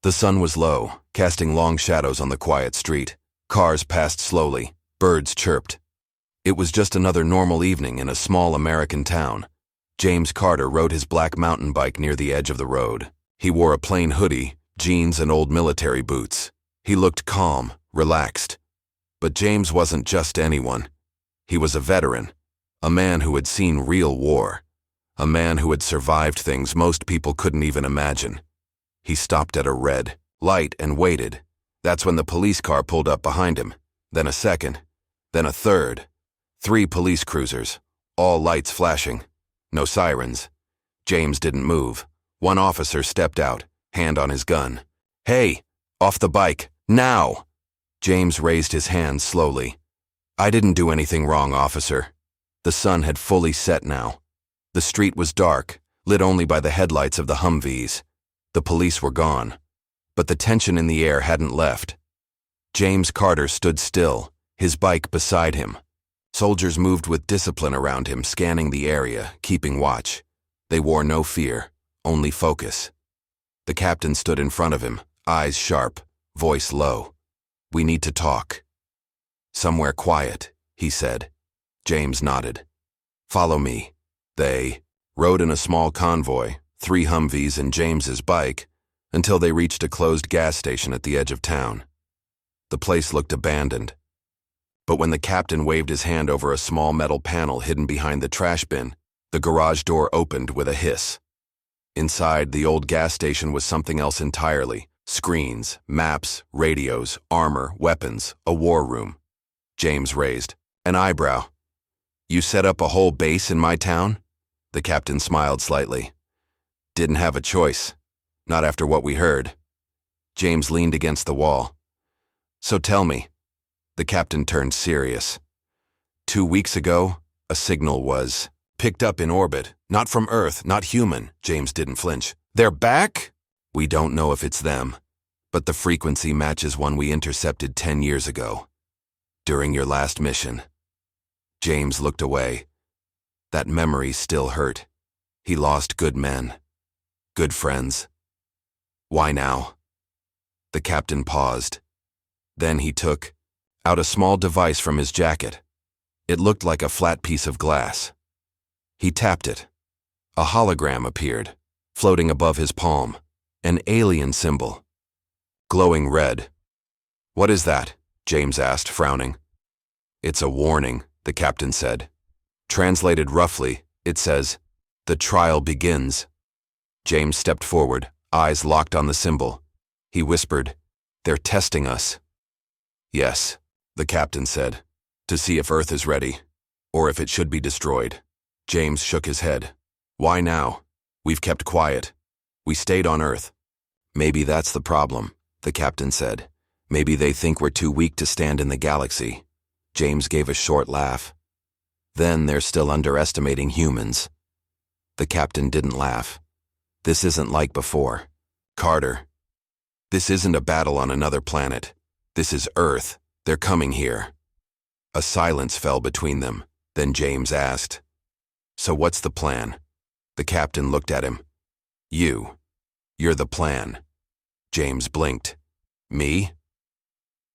The sun was low, casting long shadows on the quiet street. Cars passed slowly. Birds chirped. It was just another normal evening in a small American town. James Carter rode his black mountain bike near the edge of the road. He wore a plain hoodie, jeans, and old military boots. He looked calm, relaxed. But James wasn't just anyone. He was a veteran, a man who had seen real war, a man who had survived things most people couldn't even imagine. He stopped at a red light and waited. That's when the police car pulled up behind him. Then a second, then a third. 3 police cruisers, all lights flashing. No sirens. James didn't move. One officer stepped out, hand on his gun. "Hey, off the bike, now!" James raised his hand slowly. "I didn't do anything wrong, officer." The sun had fully set now. The street was dark, lit only by the headlights of the Humvees. The police were gone, but the tension in the air hadn't left. James Carter stood still, his bike beside him. Soldiers moved with discipline around him, scanning the area, keeping watch. They wore no fear, only focus. The captain stood in front of him, eyes sharp, voice low. "We need to talk." "Somewhere quiet," he said. James nodded. "Follow me." They rode in a small convoy, 3 Humvees and James's bike, until they reached a closed gas station at the edge of town. The place looked abandoned. But when the captain waved his hand over a small metal panel hidden behind the trash bin, the garage door opened with a hiss. Inside, the old gas station was something else entirely. Screens, maps, radios, armor, weapons, a war room. James raised an eyebrow. "You set up a whole base in my town?" The captain smiled slightly. "Didn't have a choice. Not after what we heard." James leaned against the wall. "So tell me." The captain turned serious. 2 weeks ago, a signal was picked up in orbit. Not from Earth, not human. James didn't flinch. "They're back?" "We don't know if it's them, but the frequency matches one we intercepted 10 years ago. During your last mission." James looked away. That memory still hurt. He lost good men, good friends. "Why now?" The captain paused. Then he took out a small device from his jacket. It looked like a flat piece of glass. He tapped it. A hologram appeared, floating above his palm, an alien symbol, glowing red. "What is that?" James asked, frowning. "It's a warning," the captain said. Translated roughly, it says, "The trial begins." James stepped forward, eyes locked on the symbol. He whispered, "They're testing us." "Yes," the captain said, "to see if Earth is ready, or if it should be destroyed." James shook his head. "Why now? We've kept quiet. We stayed on Earth." "Maybe that's the problem," the captain said. "Maybe they think we're too weak to stand in the galaxy." James gave a short laugh. "Then they're still underestimating humans." The captain didn't laugh. "This isn't like before. Carter, this isn't a battle on another planet. This is Earth. They're coming here." A silence fell between them. Then James asked, "So what's the plan?" The captain looked at him. You're the plan." James blinked. "Me?"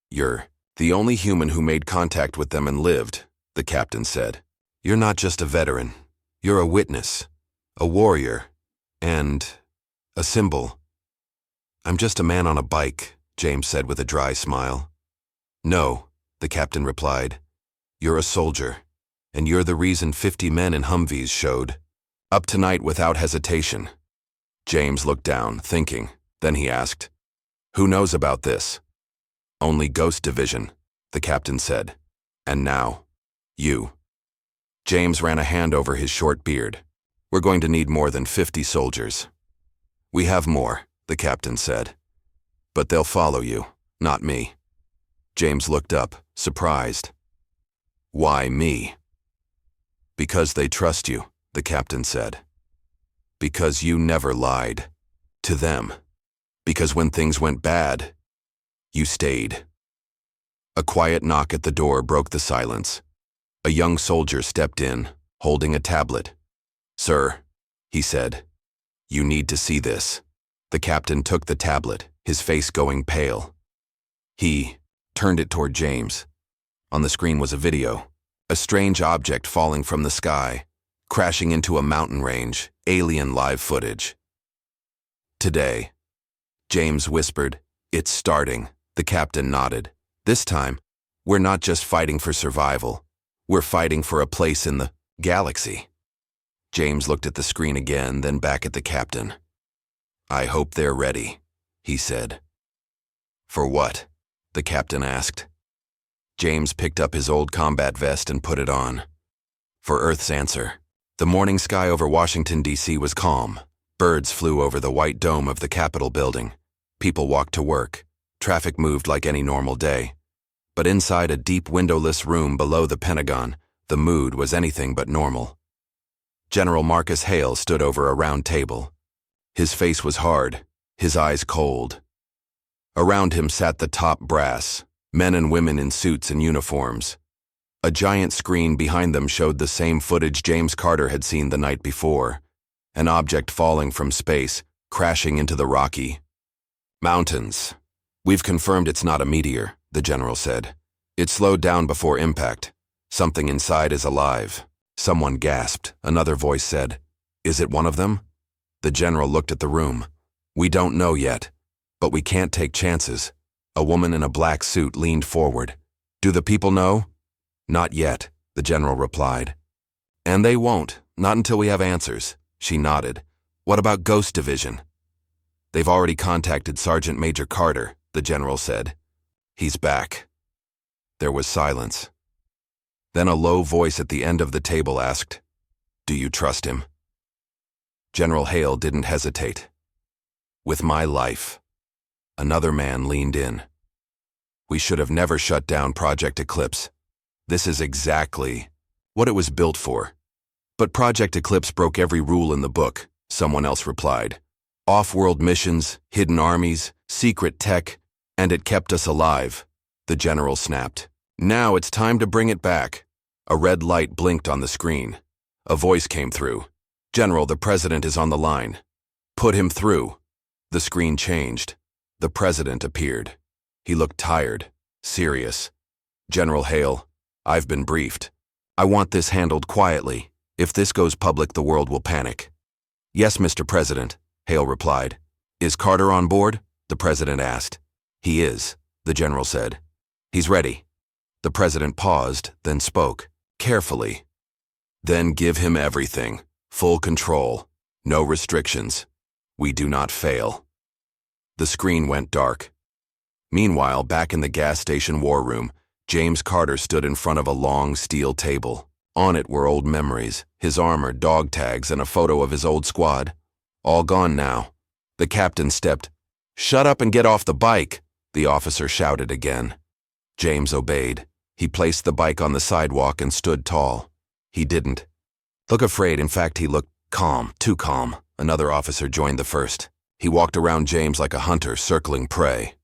"You're the only human who made contact with them and lived," the captain said. "You're not just a veteran. You're a witness, a warrior, and a symbol." "I'm just a man on a bike," James said with a dry smile. "No," the captain replied. "You're a soldier, and you're the reason 50 men in Humvees showed up tonight without hesitation." James looked down, thinking. Then he asked, "Who knows about this?" "Only Ghost Division," the captain said. "And now, you." James ran a hand over his short beard. "We're going to need more than 50 soldiers." "We have more," the captain said. "But they'll follow you, not me." James looked up, surprised. "Why me?" "Because they trust you," the captain said. "Because you never lied to them. Because when things went bad, you stayed." A quiet knock at the door broke the silence. A young soldier stepped in, holding a tablet. "Sir," he said, "you need to see this." The captain took the tablet. his face going pale. He turned it toward James. On the screen was a video. A strange object falling from the sky, crashing into a mountain range, alien live footage. Today, James whispered, "It's starting." The captain nodded. "This time, we're not just fighting for survival. We're fighting for a place in the galaxy." James looked at the screen again, then back at the captain. "I hope they're ready," he said. "For what?" the captain asked. James picked up his old combat vest and put it on. For Earth's answer. The morning sky over Washington, D.C. was calm. Birds flew over the white dome of the Capitol building. People walked to work. Traffic moved like any normal day. But inside a deep windowless room below the Pentagon, the mood was anything but normal. General Marcus Hale stood over a round table. His face was hard, his eyes cold. Around him sat the top brass, men and women in suits and uniforms. A giant screen behind them showed the same footage James Carter had seen the night before, an object falling from space, crashing into the Rocky Mountains. "We've confirmed it's not a meteor," the general said. "It slowed down before impact. Something inside is alive." Someone gasped. Another voice said, "Is it one of them?" The general looked at the room. "We don't know yet, but we can't take chances." A woman in a black suit leaned forward. "Do the people know?" "Not yet," the general replied. "And they won't, not until we have answers." She nodded. "What about Ghost Division?" "They've already contacted Sergeant Major Carter," the general said. "He's back." There was silence. Then a low voice at the end of the table asked, "Do you trust him?" General Hale didn't hesitate. "With my life." Another man leaned in. "We should have never shut down Project Eclipse. This is exactly what it was built for." "But Project Eclipse broke every rule in the book," someone else replied. "Off-world missions, hidden armies, secret tech, and it kept us alive," the general snapped. "Now it's time to bring it back." A red light blinked on the screen. A voice came through. "General, the president is on the line." "Put him through." The screen changed. The president appeared. He looked tired, serious. "General Hale, I've been briefed. I want this handled quietly. If this goes public, the world will panic." "Yes, Mr. President," Hale replied. "Is Carter on board?" the president asked. "He is," the general said. "He's ready." The president paused, then spoke, carefully. "Then give him everything. Full control. No restrictions. We do not fail." The screen went dark. Meanwhile, back in the gas station war room, James Carter stood in front of a long steel table. On it were old memories, his armor, dog tags, and a photo of his old squad. All gone now. The captain stepped. "Shut up and get off the bike," the officer shouted again. James obeyed. He placed the bike on the sidewalk and stood tall. He didn't look afraid. In fact, he looked calm, too calm. Another officer joined the first. He walked around James like a hunter circling prey.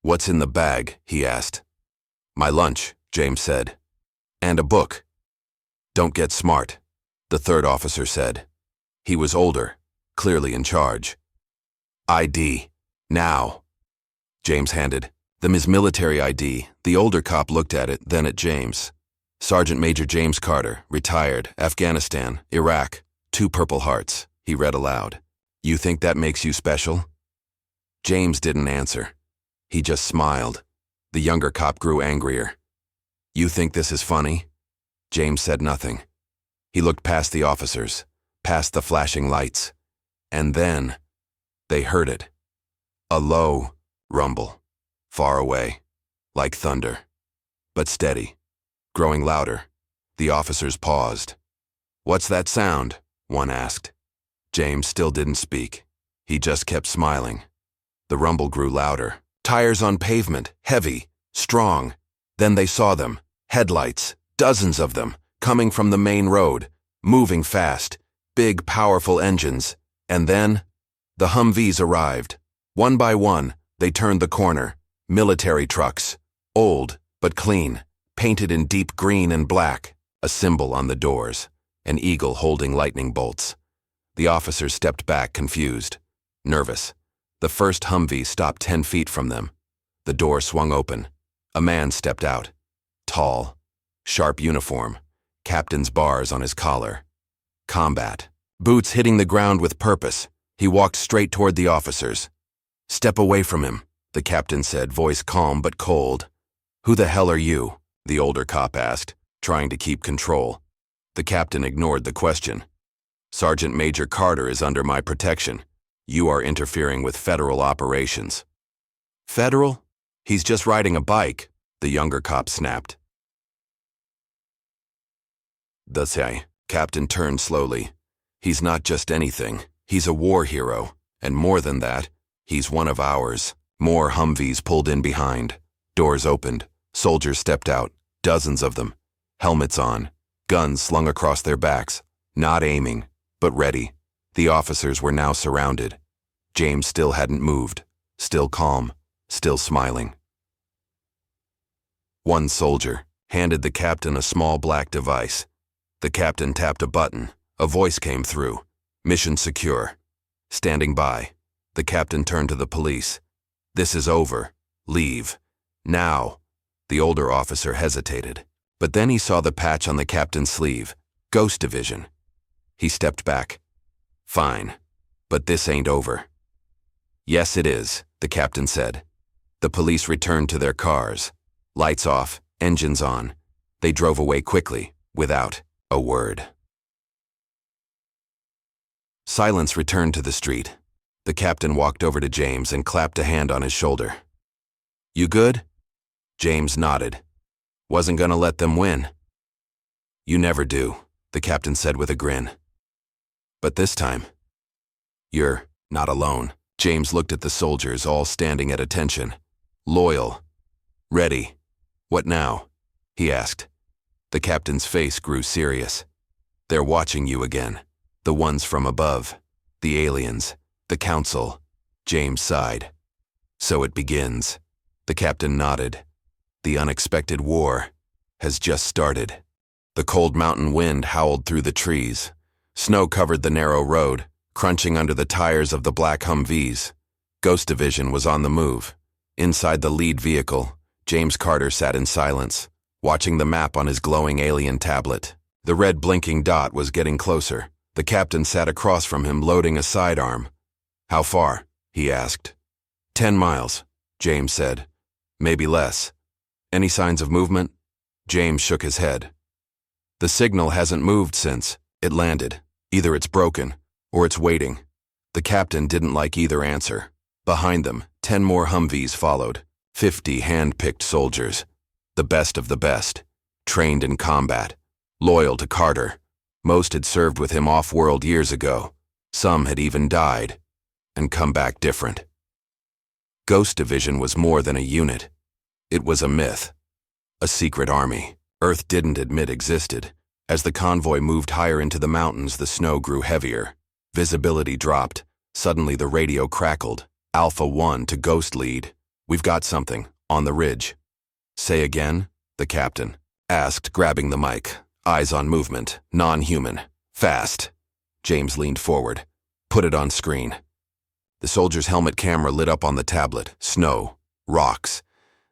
"What's in the bag?" he asked. "My lunch," James said. "And a book." "Don't get smart," the third officer said. He was older, clearly in charge. "ID. Now." James handed them his military ID. The older cop looked at it, then at James. "Sergeant Major James Carter, retired, Afghanistan, Iraq, 2 Purple Hearts," he read aloud. "You think that makes you special?" James didn't answer. He just smiled. The younger cop grew angrier. "You think this is funny?" James said nothing. He looked past the officers, past the flashing lights, and then they heard it. A low rumble, far away, like thunder, but steady, growing louder. The officers paused. "What's that sound?" one asked. James still didn't speak. He just kept smiling. The rumble grew louder. Tires on pavement, heavy, strong. Then they saw them, headlights, dozens of them, coming from the main road, moving fast, big, powerful engines. And then the Humvees arrived. One by one, they turned the corner. Military trucks, old but clean, painted in deep green and black, a symbol on the doors, an eagle holding lightning bolts. The officers stepped back, confused, nervous. The first Humvee stopped 10 feet from them. The door swung open. A man stepped out. Tall, sharp uniform, captain's bars on his collar. Combat. Boots hitting the ground with purpose. He walked straight toward the officers. "Step away from him," the captain said, voice calm but cold. "Who the hell are you?" the older cop asked, trying to keep control. The captain ignored the question. "Sergeant Major Carter is under my protection. You are interfering with federal operations." "Federal? He's just riding a bike," the younger cop snapped. The captain turned slowly. "He's not just anything. He's a war hero. And more than that, he's one of ours." More Humvees pulled in behind. Doors opened. Soldiers stepped out, dozens of them. Helmets on, guns slung across their backs, not aiming, but ready. The officers were now surrounded. James still hadn't moved, still calm, still smiling. One soldier handed the captain a small black device. The captain tapped a button. A voice came through. "Mission secure." Standing by, the captain turned to the police. "This is over. Leave. Now." The older officer hesitated, but then he saw the patch on the captain's sleeve. Ghost Division. He stepped back. "Fine, but this ain't over." "Yes, it is," the captain said. The police returned to their cars. Lights off, engines on. They drove away quickly, without a word. Silence returned to the street. The captain walked over to James and clapped a hand on his shoulder. "You good?" James nodded. "Wasn't gonna let them win." "You never do," the captain said with a grin. "But this time, you're not alone." James looked at the soldiers, all standing at attention. Loyal. Ready. "What now?" he asked. The captain's face grew serious. "They're watching you again. The ones from above. The aliens. The council." James sighed. "So it begins." The captain nodded. "The unexpected war has just started." The cold mountain wind howled through the trees. Snow covered the narrow road, crunching under the tires of the black Humvees. Ghost Division was on the move. Inside the lead vehicle, James Carter sat in silence, watching the map on his glowing alien tablet. The red blinking dot was getting closer. The captain sat across from him, loading a sidearm. "How far?" he asked. 10 miles, James said. "Maybe less." "Any signs of movement?" James shook his head. "The signal hasn't moved since it landed. Either it's broken, or it's waiting." The captain didn't like either answer. Behind them, 10 more Humvees followed. 50 hand-picked soldiers. The best of the best. Trained in combat. Loyal to Carter. Most had served with him off-world years ago. Some had even died, and come back different. Ghost Division was more than a unit. It was a myth. A secret army Earth didn't admit existed. As the convoy moved higher into the mountains, the snow grew heavier. Visibility dropped. Suddenly the radio crackled. Alpha 1 to Ghost Lead. "We've got something, on the ridge." "Say again?" the captain asked, grabbing the mic. Eyes on movement, non-human, fast. James leaned forward. "Put it on screen." The soldier's helmet camera lit up on the tablet. Snow, rocks.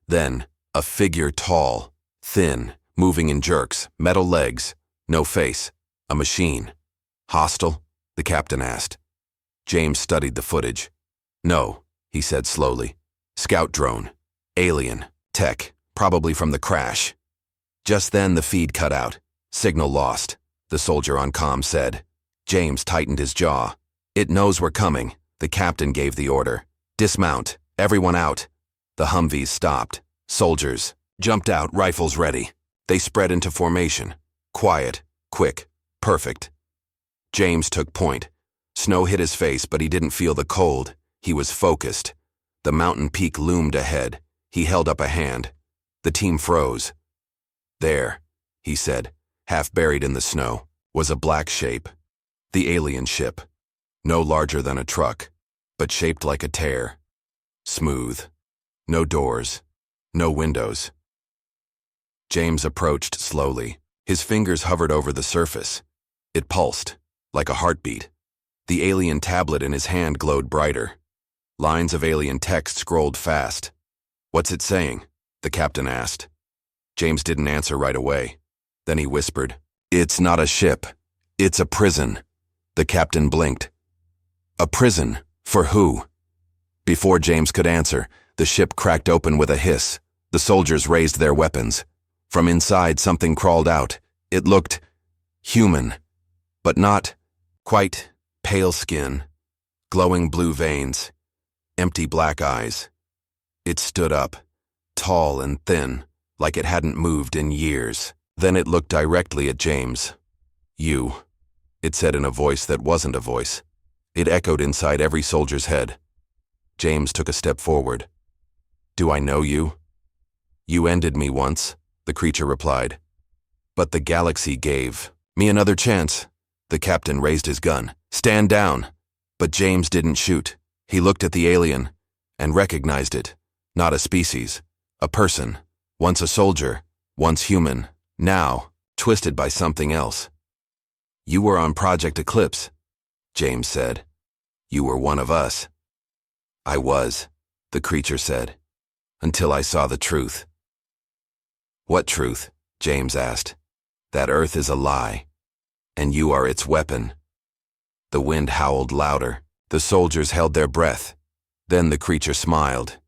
Then, a figure tall, thin, moving in jerks, metal legs, no face, a machine. "Hostile?" the captain asked. James studied the footage. "No," he said slowly. "Scout drone. Alien. Tech. Probably from the crash." Just then the feed cut out. "Signal lost," the soldier on comm said. James tightened his jaw. "It knows we're coming," the captain gave the order. "Dismount. Everyone out." The Humvees stopped. Soldiers jumped out, rifles ready. They spread into formation. Quiet, quick, perfect. James took point. Snow hit his face, but he didn't feel the cold. He was focused. The mountain peak loomed ahead. He held up a hand. The team froze. "There," he said, half buried in the snow, was a black shape. The alien ship. No larger than a truck, but shaped like a tear. Smooth. No doors. No windows. James approached slowly. His fingers hovered over the surface. It pulsed, like a heartbeat. The alien tablet in his hand glowed brighter. Lines of alien text scrolled fast. "What's it saying?" the captain asked. James didn't answer right away. Then he whispered, "It's not a ship. It's a prison." The captain blinked. "A prison? For who?" Before James could answer, the ship cracked open with a hiss. The soldiers raised their weapons. From inside, something crawled out. It looked human, but not quite. Pale skin, glowing blue veins, empty black eyes. It stood up, tall and thin, like it hadn't moved in years. Then it looked directly at James. "You," it said in a voice that wasn't a voice. It echoed inside every soldier's head. James took a step forward. "Do I know you?" "You ended me once," the creature replied. "But the galaxy gave me another chance." The captain raised his gun. "Stand down." But James didn't shoot. He looked at the alien and recognized it. Not a species, a person. Once a soldier, once human, now twisted by something else. "You were on Project Eclipse," James said. "You were one of us." "I was," the creature said, "until I saw the truth." "What truth?" James asked. "That Earth is a lie, and you are its weapon." The wind howled louder. The soldiers held their breath. Then the creature smiled.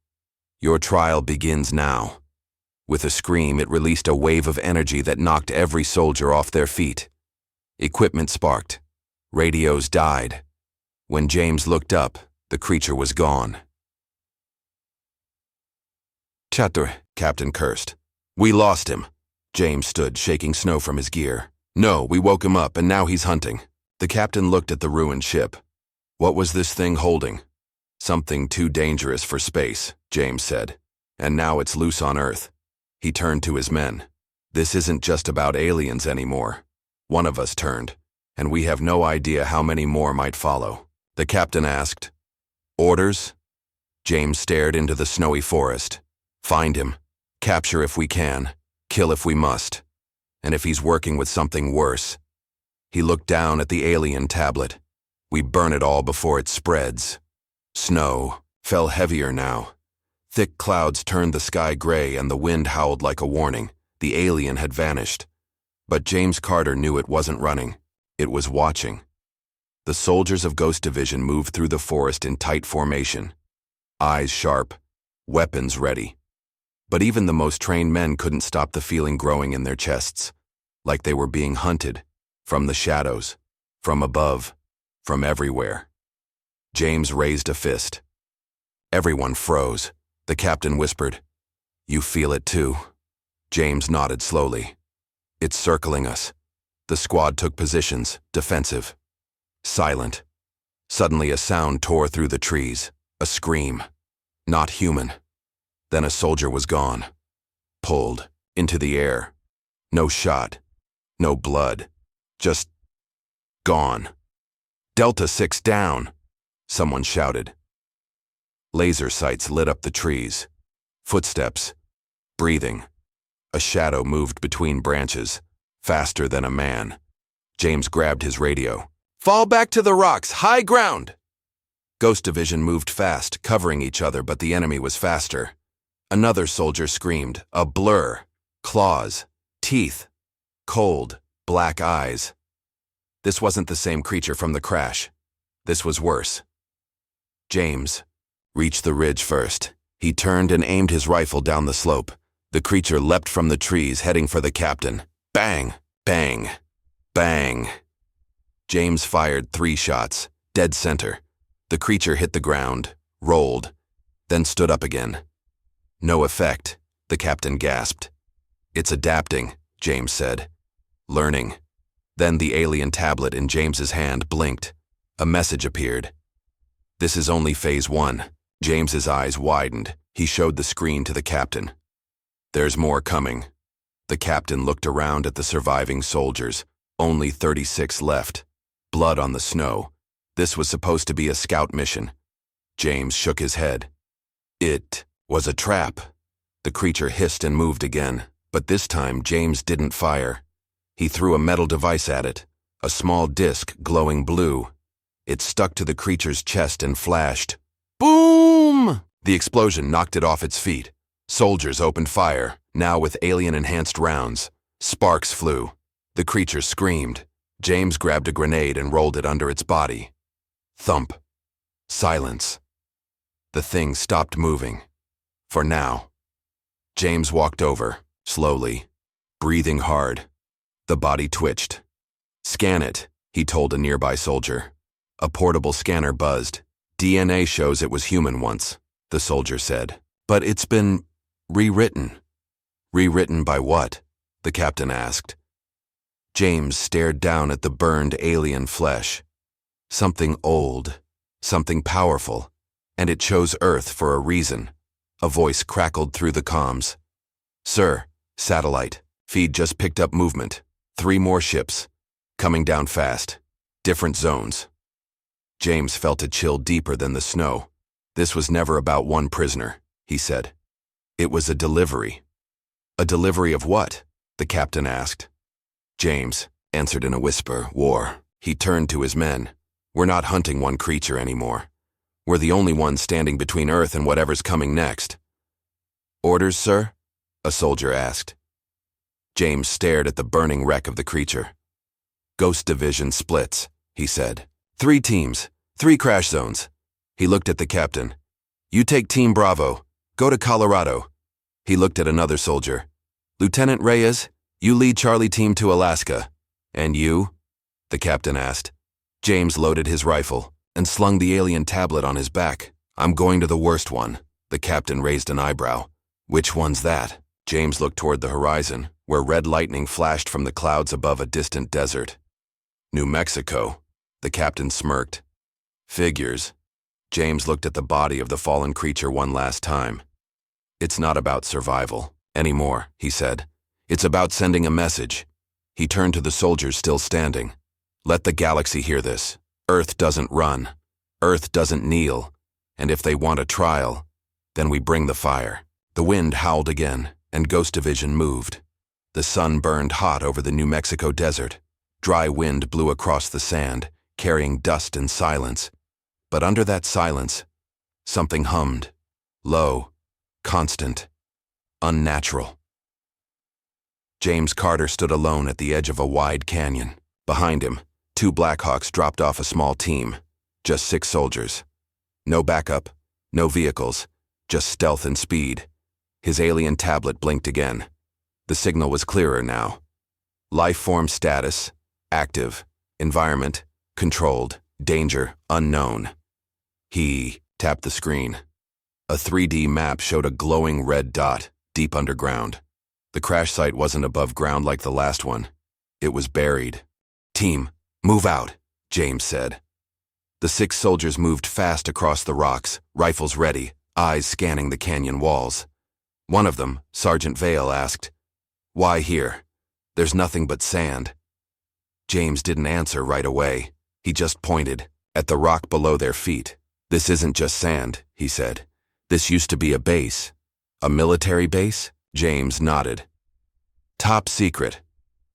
"Your trial begins now." With a scream, it released a wave of energy that knocked every soldier off their feet. Equipment sparked. Radios died. When James looked up, the creature was gone. "Chatur," Captain cursed. "We lost him." James stood, shaking snow from his gear. "No, we woke him up, and now he's hunting." The captain looked at the ruined ship. "What was this thing holding?" "Something too dangerous for space," James said. "And now it's loose on Earth." He turned to his men. "This isn't just about aliens anymore. One of us turned, and we have no idea how many more might follow." The captain asked, "Orders?" James stared into the snowy forest. "Find him. Capture if we can. Kill if we must. And if he's working with something worse." He looked down at the alien tablet. "We burn it all before it spreads." Snow fell heavier now. Thick clouds turned the sky gray and the wind howled like a warning. The alien had vanished. But James Carter knew it wasn't running. It was watching. The soldiers of Ghost Division moved through the forest in tight formation. Eyes sharp, weapons ready. But even the most trained men couldn't stop the feeling growing in their chests, like they were being hunted, from the shadows, from above, from everywhere. James raised a fist. Everyone froze. The captain whispered, "You feel it too?" James nodded slowly. "It's circling us." The squad took positions, defensive. Silent. Suddenly a sound tore through the trees. A scream. Not human. Then a soldier was gone. Pulled. Into the air. No shot. No blood. Just gone. "Delta 6 down!" Someone shouted. Laser sights lit up the trees. Footsteps. Breathing. A shadow moved between branches, faster than a man. James grabbed his radio. "Fall back to the rocks! High ground!" Ghost Division moved fast, covering each other, but the enemy was faster. Another soldier screamed, a blur. Claws. Teeth. Cold, black eyes. This wasn't the same creature from the crash. This was worse. James reached the ridge first. He turned and aimed his rifle down the slope. The creature leapt from the trees, heading for the captain. Bang! Bang! Bang! James fired 3 shots, dead center. The creature hit the ground, rolled, then stood up again. No effect, the captain gasped. "It's adapting," James said. "Learning." Then the alien tablet in James's hand blinked. A message appeared. "This is only phase 1. James's eyes widened. He showed the screen to the captain. "There's more coming." The captain looked around at the surviving soldiers. Only 36 left. Blood on the snow. This was supposed to be a scout mission. James shook his head. It was a trap. The creature hissed and moved again, but this time James didn't fire. He threw a metal device at it, a small disc glowing blue. It stuck to the creature's chest and flashed. Boom! The explosion knocked it off its feet. Soldiers opened fire, now with alien-enhanced rounds. Sparks flew. The creature screamed. James grabbed a grenade and rolled it under its body. Thump. Silence. The thing stopped moving. For now. James walked over, slowly, breathing hard. The body twitched. "Scan it," he told a nearby soldier. A portable scanner buzzed. "DNA shows it was human once," the soldier said. "But it's been rewritten." "Rewritten by what?" the captain asked. James stared down at the burned alien flesh. Something old, something powerful, and it chose Earth for a reason. A voice crackled through the comms. "Sir, satellite, feed just picked up movement. 3 more ships. Coming down fast. Different zones." James felt a chill deeper than the snow. "This was never about one prisoner," he said. "It was a delivery." "A delivery of what?" the captain asked. James answered in a whisper, "War." He turned to his men. "We're not hunting one creature anymore. We're the only ones standing between Earth and whatever's coming next." "Orders, sir?" a soldier asked. James stared at the burning wreck of the creature. "Ghost Division splits," he said. 3 teams, 3 crash zones." He looked at the captain. "You take Team Bravo. Go to Colorado." He looked at another soldier. "Lieutenant Reyes, you lead Charlie Team to Alaska." "And you?" the captain asked. James loaded his rifle and slung the alien tablet on his back. "I'm going to the worst one." The captain raised an eyebrow. "Which one's that?" James looked toward the horizon, where red lightning flashed from the clouds above a distant desert. "New Mexico," the captain smirked. "Figures." James looked at the body of the fallen creature one last time. "It's not about survival anymore," he said. "It's about sending a message." He turned to the soldiers still standing. "Let the galaxy hear this. Earth doesn't run. Earth doesn't kneel. And if they want a trial, then we bring the fire." The wind howled again, and Ghost Division moved. The sun burned hot over the New Mexico desert. Dry wind blew across the sand, carrying dust and silence. But under that silence, something hummed. Low, constant, unnatural. James Carter stood alone at the edge of a wide canyon. Behind him, 2 Blackhawks dropped off a small team. Just 6 soldiers. No backup, no vehicles, just stealth and speed. His alien tablet blinked again. The signal was clearer now. Life form status, active. Environment, controlled. Danger, unknown. He tapped the screen. A 3D map showed a glowing red dot, deep underground. The crash site wasn't above ground like the last one. It was buried. "Team, move out," James said. The 6 soldiers moved fast across the rocks, rifles ready, eyes scanning the canyon walls. One of them, Sergeant Vale, asked, "Why here? There's nothing but sand." James didn't answer right away. He just pointed at the rock below their feet. "This isn't just sand," he said. "This used to be a base." "A military base?" James nodded. "Top secret.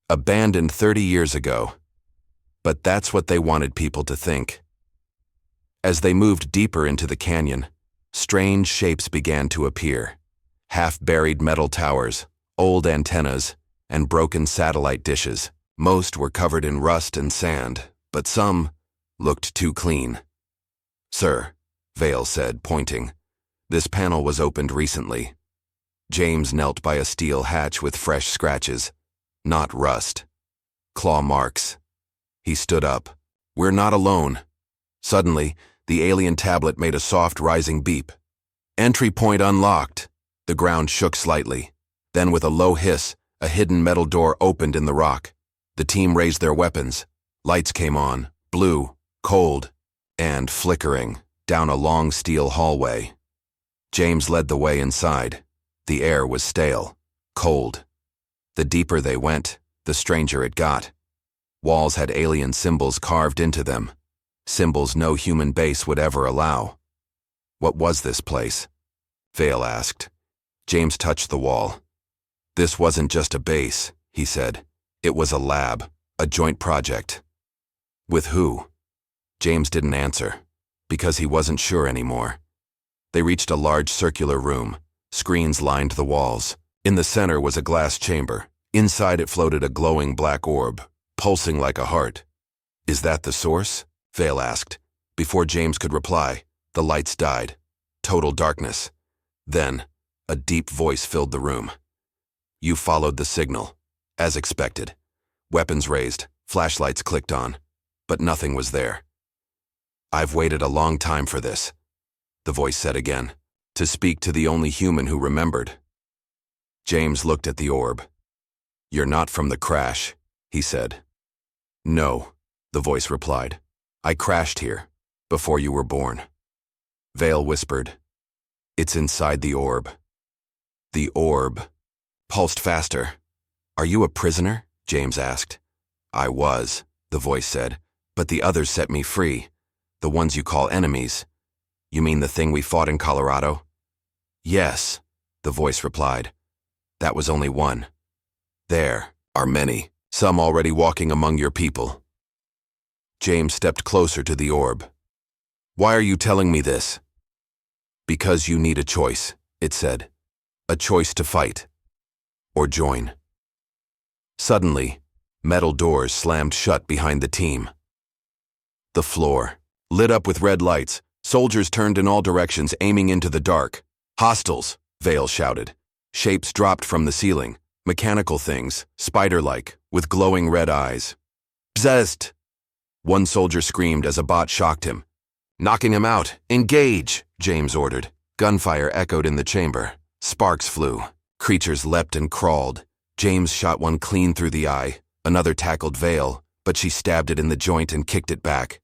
Abandoned 30 years ago." But that's what they wanted people to think. As they moved deeper into the canyon, strange shapes began to appear. Half-buried metal towers, old antennas, and broken satellite dishes. Most were covered in rust and sand, but some looked too clean. "Sir," Vale said, pointing, "this panel was opened recently." James knelt by a steel hatch with fresh scratches. Not rust. Claw marks. He stood up. "We're not alone." Suddenly, the alien tablet made a soft rising beep. "Entry point unlocked." The ground shook slightly. Then with a low hiss, a hidden metal door opened in the rock. The team raised their weapons. Lights came on, blue, cold, and flickering, down a long steel hallway. James led the way inside. The air was stale, cold. The deeper they went, the stranger it got. Walls had alien symbols carved into them, symbols no human base would ever allow. "What was this place?" Vale asked. James touched the wall. "This wasn't just a base," he said. "It was a lab, a joint project." "With who?" James didn't answer, because he wasn't sure anymore. They reached a large circular room. Screens lined the walls. In the center was a glass chamber. Inside it floated a glowing black orb, pulsing like a heart. "Is that the source?" Vale asked. Before James could reply, the lights died. Total darkness. Then, a deep voice filled the room. "You followed the signal, as expected." Weapons raised, flashlights clicked on, but nothing was there. "I've waited a long time for this," the voice said again, "to speak to the only human who remembered." James looked at the orb. "You're not from the crash," he said. "No," the voice replied. "I crashed here, before you were born." Vale whispered, "It's inside the orb." The orb pulsed faster. "Are you a prisoner?" James asked. "I was," the voice said, "but the others set me free. The ones you call enemies. You mean the thing we fought in Colorado?" "Yes," the voice replied. "That was only one. There are many, some already walking among your people." James stepped closer to the orb. "Why are you telling me this?" "Because you need a choice," it said. "A choice to fight. Or join." Suddenly, metal doors slammed shut behind the team. The floor, lit up with red lights, soldiers turned in all directions, aiming into the dark. "Hostiles," Vale shouted. Shapes dropped from the ceiling, mechanical things, spider-like, with glowing red eyes. "Bzzt!" One soldier screamed as a bot shocked him. "Knocking him out! Engage!" James ordered. Gunfire echoed in the chamber. Sparks flew. Creatures leapt and crawled. James shot one clean through the eye. Another tackled Vale, but she stabbed it in the joint and kicked it back.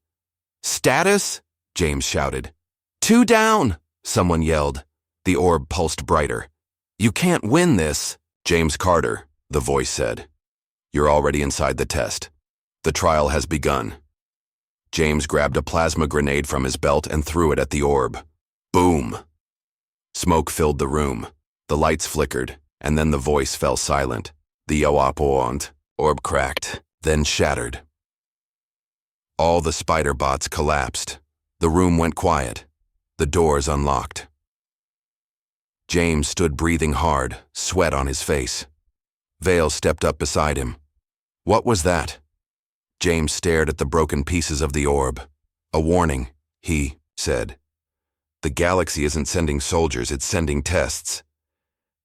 "Status?" James shouted. "Two down!" someone yelled. The orb pulsed brighter. "You can't win this." "James Carter," the voice said. "You're already inside the test. The trial has begun." James grabbed a plasma grenade from his belt and threw it at the orb. Boom! Smoke filled the room. The lights flickered, and then the voice fell silent. The Yoapoant orb cracked, then shattered. All the spider bots collapsed. The room went quiet. The doors unlocked. James stood breathing hard, sweat on his face. Vale stepped up beside him. "What was that?" James stared at the broken pieces of the orb. "A warning," he said. "The galaxy isn't sending soldiers, it's sending tests.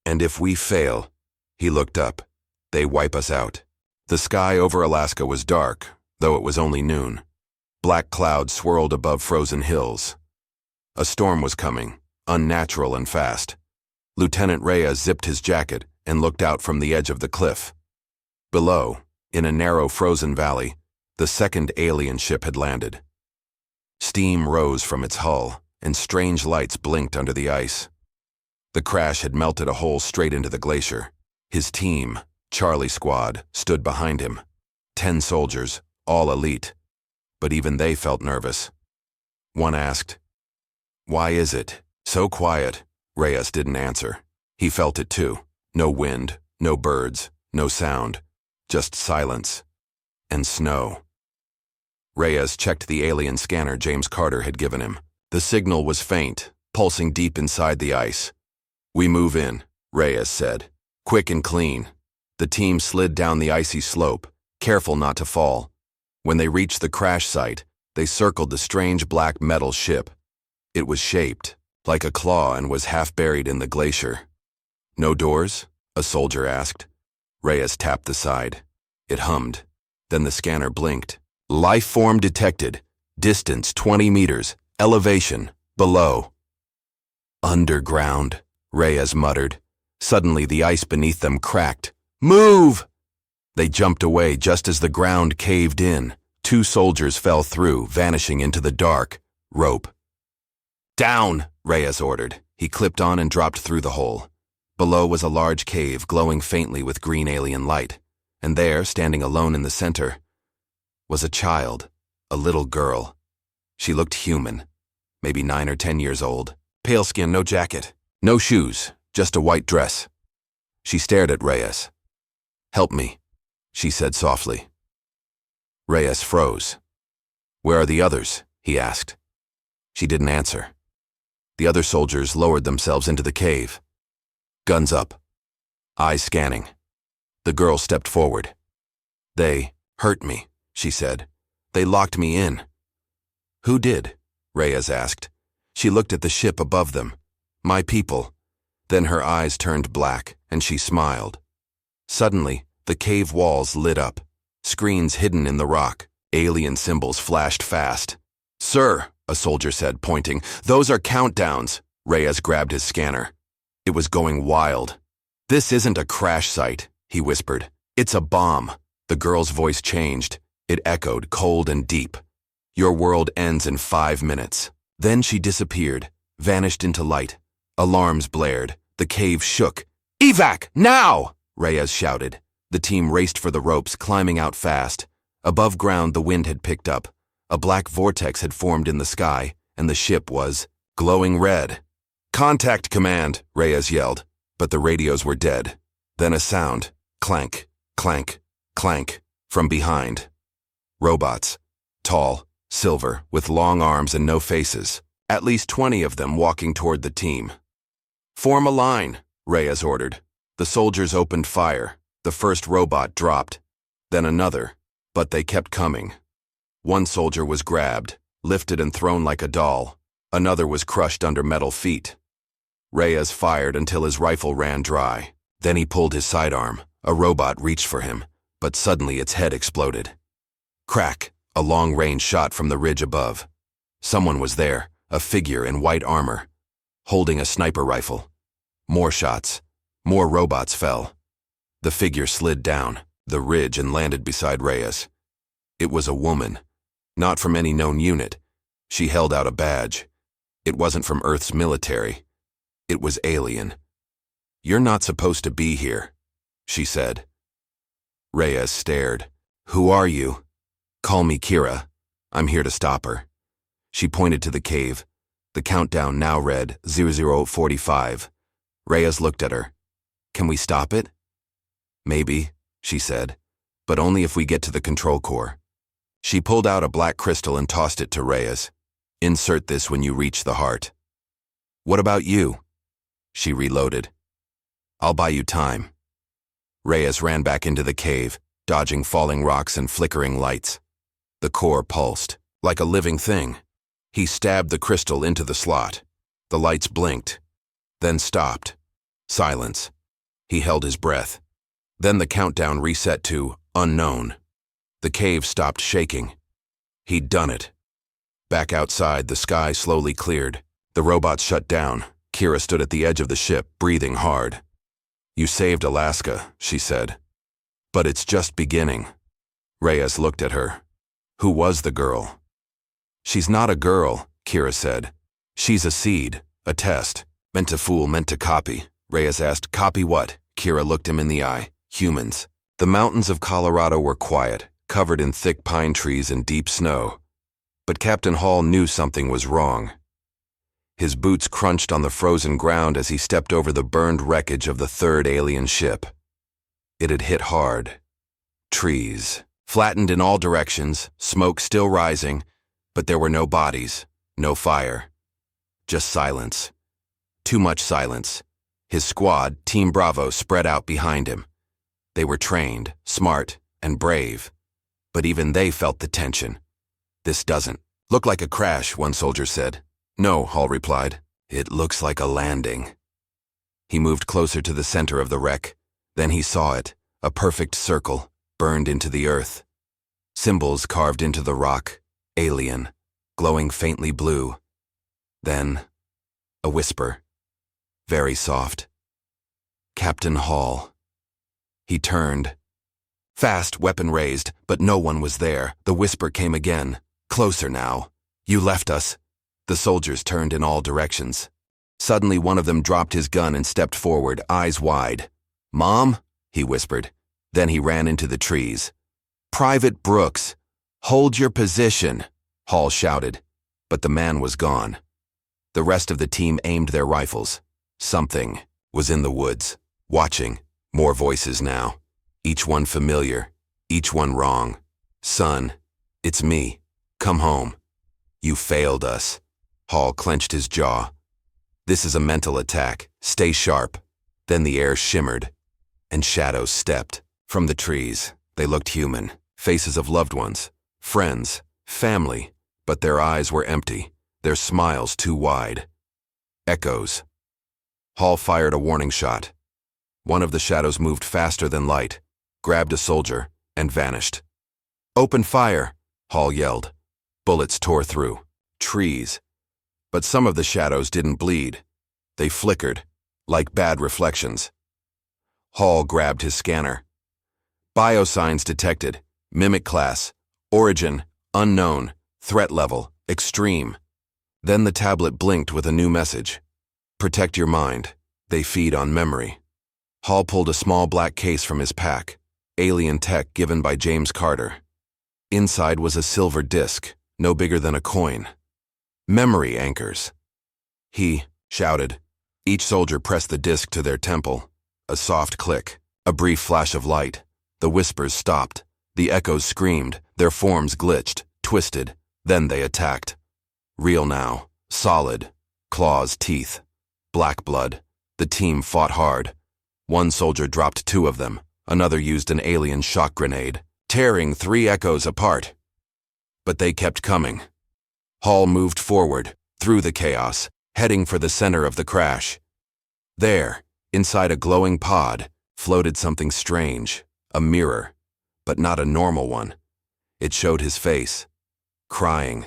And if we fail," he looked up, "they wipe us out." The sky over Alaska was dark, though it was only noon. Black clouds swirled above frozen hills. A storm was coming, unnatural and fast. Lieutenant Reyes zipped his jacket and looked out from the edge of the cliff. Below, in a narrow frozen valley, the second alien ship had landed. Steam rose from its hull, and strange lights blinked under the ice. The crash had melted a hole straight into the glacier. His team, Charlie Squad, stood behind him. 10 soldiers, all elite. But even they felt nervous. One asked, "Why is it so quiet?" Reyes didn't answer. He felt it too. No wind, no birds, no sound. Just silence. And snow. Reyes checked the alien scanner James Carter had given him. The signal was faint, pulsing deep inside the ice. "We move in," Reyes said. "Quick and clean." The team slid down the icy slope, careful not to fall. When they reached the crash site, they circled the strange black metal ship. It was shaped like a claw and was half buried in the glacier. "No doors?" a soldier asked. Reyes tapped the side. It hummed. Then the scanner blinked. "Life form detected. Distance 20 meters. Elevation below." "Underground," Reyes muttered. Suddenly the ice beneath them cracked. "Move!" They jumped away just as the ground caved in. 2 soldiers fell through, vanishing into the dark. Rope. "Down!" Reyes ordered. He clipped on and dropped through the hole. Below was a large cave glowing faintly with green alien light. And there, standing alone in the center, was a child, a little girl. She looked human, maybe 9 or 10 years old. Pale skin, no jacket, no shoes, just a white dress. She stared at Reyes. "Help me," she said softly. Reyes froze. "Where are the others?" he asked. She didn't answer. The other soldiers lowered themselves into the cave. Guns up. Eyes scanning. The girl stepped forward. "They hurt me," she said. "They locked me in." "Who did?" Reyes asked. She looked at the ship above them. "My people." Then her eyes turned black, and she smiled. Suddenly, the cave walls lit up. Screens hidden in the rock. Alien symbols flashed fast. "Sir," a soldier said, pointing, "those are countdowns." Reyes grabbed his scanner. It was going wild. "This isn't a crash site," he whispered. "It's a bomb." The girl's voice changed. It echoed, cold and deep. "Your world ends in 5 minutes." Then she disappeared, vanished into light. Alarms blared. The cave shook. "Evac, now!" Reyes shouted. The team raced for the ropes, climbing out fast. Above ground, the wind had picked up. A black vortex had formed in the sky, and the ship was glowing red. "Contact command," Reyes yelled, but the radios were dead. Then a sound, clank, clank, clank, from behind. Robots, tall, silver, with long arms and no faces. At least 20 of them walking toward the team. "Form a line," Reyes ordered. The soldiers opened fire. The first robot dropped. Then another, but they kept coming. One soldier was grabbed, lifted and thrown like a doll. Another was crushed under metal feet. Reyes fired until his rifle ran dry. Then he pulled his sidearm. A robot reached for him, but suddenly its head exploded. Crack, a long-range shot from the ridge above. Someone was there, a figure in white armor, holding a sniper rifle. More shots. More robots fell. The figure slid down the ridge and landed beside Reyes. It was a woman, not from any known unit. She held out a badge. It wasn't from Earth's military. It was alien. "You're not supposed to be here," she said. Reyes stared. "Who are you?" "Call me Kira. I'm here to stop her." She pointed to the cave. The countdown now read 0045. Reyes looked at her. "Can we stop it?" "Maybe," she said, "but only if we get to the control core." She pulled out a black crystal and tossed it to Reyes. "Insert this when you reach the heart." "What about you?" She reloaded. "I'll buy you time." Reyes ran back into the cave, dodging falling rocks and flickering lights. The core pulsed, like a living thing. He stabbed the crystal into the slot. The lights blinked, then stopped. Silence. He held his breath. Then the countdown reset to unknown. The cave stopped shaking. He'd done it. Back outside, the sky slowly cleared. The robots shut down. Kira stood at the edge of the ship, breathing hard. "You saved Alaska," she said. "But it's just beginning." Reyes looked at her. "Who was the girl?" "She's not a girl," Kira said. "She's a seed, a test. Meant to fool, meant to copy." Reyes asked, "Copy what?" Kira looked him in the eye. "Humans." The mountains of Colorado were quiet, covered in thick pine trees and deep snow. But Captain Hall knew something was wrong. His boots crunched on the frozen ground as he stepped over the burned wreckage of the third alien ship. It had hit hard. Trees, flattened in all directions, smoke still rising, but there were no bodies, no fire. Just silence. Too much silence. His squad, Team Bravo, spread out behind him. They were trained, smart, and brave. But even they felt the tension. "This doesn't look like a crash," one soldier said. "No," Hall replied. "It looks like a landing." He moved closer to the center of the wreck. Then he saw it, a perfect circle, burned into the earth. Symbols carved into the rock, alien, glowing faintly blue. Then, a whisper, very soft. "Captain Hall." He turned. Fast, weapon raised, but no one was there. The whisper came again, closer now. "You left us." The soldiers turned in all directions. Suddenly, one of them dropped his gun and stepped forward, eyes wide. "Mom?" he whispered. Then he ran into the trees. "Private Brooks, hold your position," Hall shouted. But the man was gone. The rest of the team aimed their rifles. Something was in the woods, watching. More voices now. Each one familiar, each one wrong. "Son, it's me. Come home." "You failed us." Hall clenched his jaw. This is a mental attack. Stay sharp. Then the air shimmered, and shadows stepped. From the trees, they looked human. Faces of loved ones, friends, family, but their eyes were empty, their smiles too wide. Echoes. Hall fired a warning shot. One of the shadows moved faster than light, grabbed a soldier, and vanished. "Open fire!" Hall yelled. Bullets tore through. Trees. But some of the shadows didn't bleed. They flickered, like bad reflections. Hall grabbed his scanner. Biosigns detected. Mimic class. Origin. Unknown. Threat level. Extreme. Then the tablet blinked with a new message. Protect your mind. They feed on memory. Hall pulled a small black case from his pack. Alien tech given by James Carter. Inside was a silver disc, no bigger than a coin. Memory anchors. He shouted. Each soldier pressed the disc to their temple. A soft click. A brief flash of light. The whispers stopped. The echoes screamed. Their forms glitched, twisted. Then they attacked. Real now. Solid. Claws, teeth. Black blood. The team fought hard. One soldier dropped 2 of them. Another used an alien shock grenade, tearing 3 echoes apart. But they kept coming. Hall moved forward, through the chaos, heading for the center of the crash. There, inside a glowing pod, floated something strange, a mirror, but not a normal one. It showed his face, crying,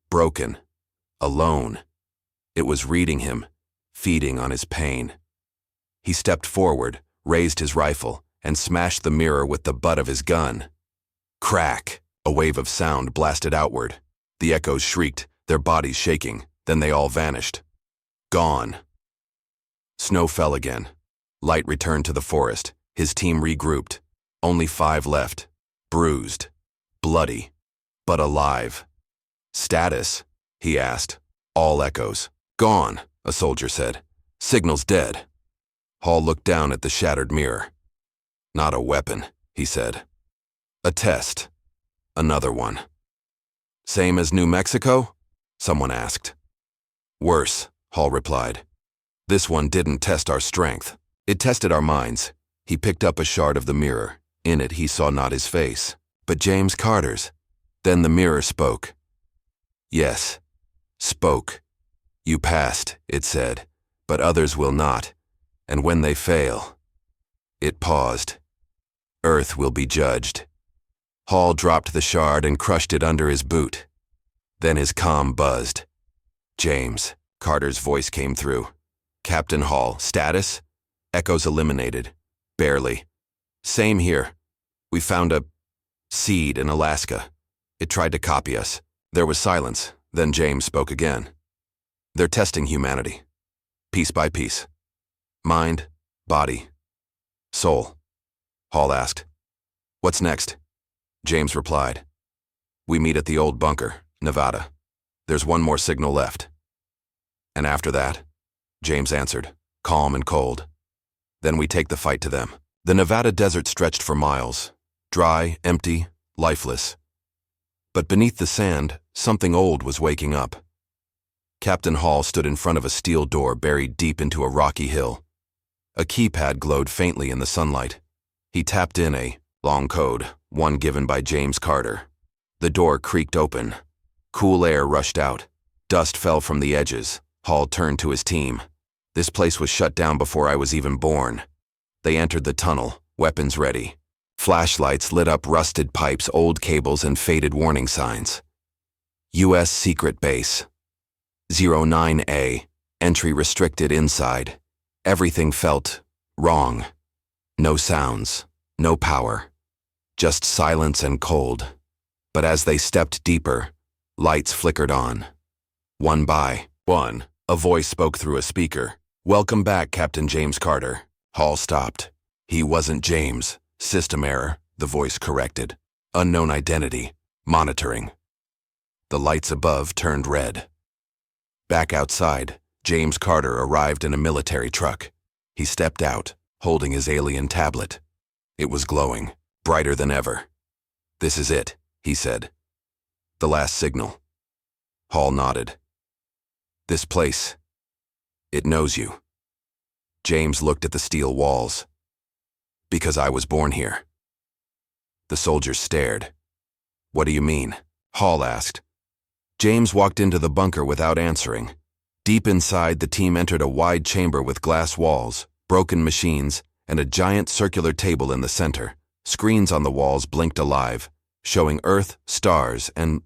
broken, alone. It was reading him, feeding on his pain. He stepped forward, raised his rifle, and smashed the mirror with the butt of his gun. Crack! A wave of sound blasted outward. The echoes shrieked, their bodies shaking, then they all vanished. Gone. Snow fell again. Light returned to the forest. His team regrouped. Only 5 left. Bruised. Bloody. But alive. "Status?" he asked. All echoes. "Gone," a soldier said. "Signal's dead." Hall looked down at the shattered mirror. "Not a weapon," he said. "A test. Another one." "Same as New Mexico?" someone asked. "Worse," Hall replied. "This one didn't test our strength. It tested our minds." He picked up a shard of the mirror. In it he saw not his face, but James Carter's. Then the mirror spoke. Yes, spoke. "You passed," it said, "but others will not. And when they fail..." It paused. "Earth will be judged." Hall dropped the shard and crushed it under his boot. Then his comm buzzed. "James," Carter's voice came through. "Captain Hall, status?" Echoes eliminated. "Barely." "Same here. We found a seed in Alaska. It tried to copy us." There was silence. Then James spoke again. "They're testing humanity. Piece by piece. Mind, body, soul." Hall asked. "What's next?" James replied. "We meet at the old bunker, Nevada. There's one more signal left." "And after that?" James answered, calm and cold. "Then we take the fight to them." The Nevada desert stretched for miles, dry, empty, lifeless. But beneath the sand, something old was waking up. Captain Hall stood in front of a steel door buried deep into a rocky hill. A keypad glowed faintly in the sunlight. He tapped in a long code, one given by James Carter. The door creaked open. Cool air rushed out. Dust fell from the edges. Hall turned to his team. "This place was shut down before I was even born." They entered the tunnel, weapons ready. Flashlights lit up rusted pipes, old cables, and faded warning signs. U.S. Secret Base. 09A. Entry restricted inside. Everything felt wrong. No sounds, no power. Just silence and cold. But as they stepped deeper, lights flickered on. One by one, a voice spoke through a speaker. "Welcome back, Captain James Carter." Hall stopped. He wasn't James. System error, the voice corrected. Unknown identity. Monitoring. The lights above turned red. Back outside, James Carter arrived in a military truck. He stepped out, holding his alien tablet. It was glowing, brighter than ever. "This is it," he said. "The last signal." Hall nodded. "This place, It knows you. James looked at the steel walls. Because I was born here. The soldiers stared. What do you mean? Hall asked. James walked into the bunker without answering. Deep inside, the team entered a wide chamber with glass walls, broken machines, and a giant circular table in the center. Screens on the walls blinked alive, showing Earth, stars, and,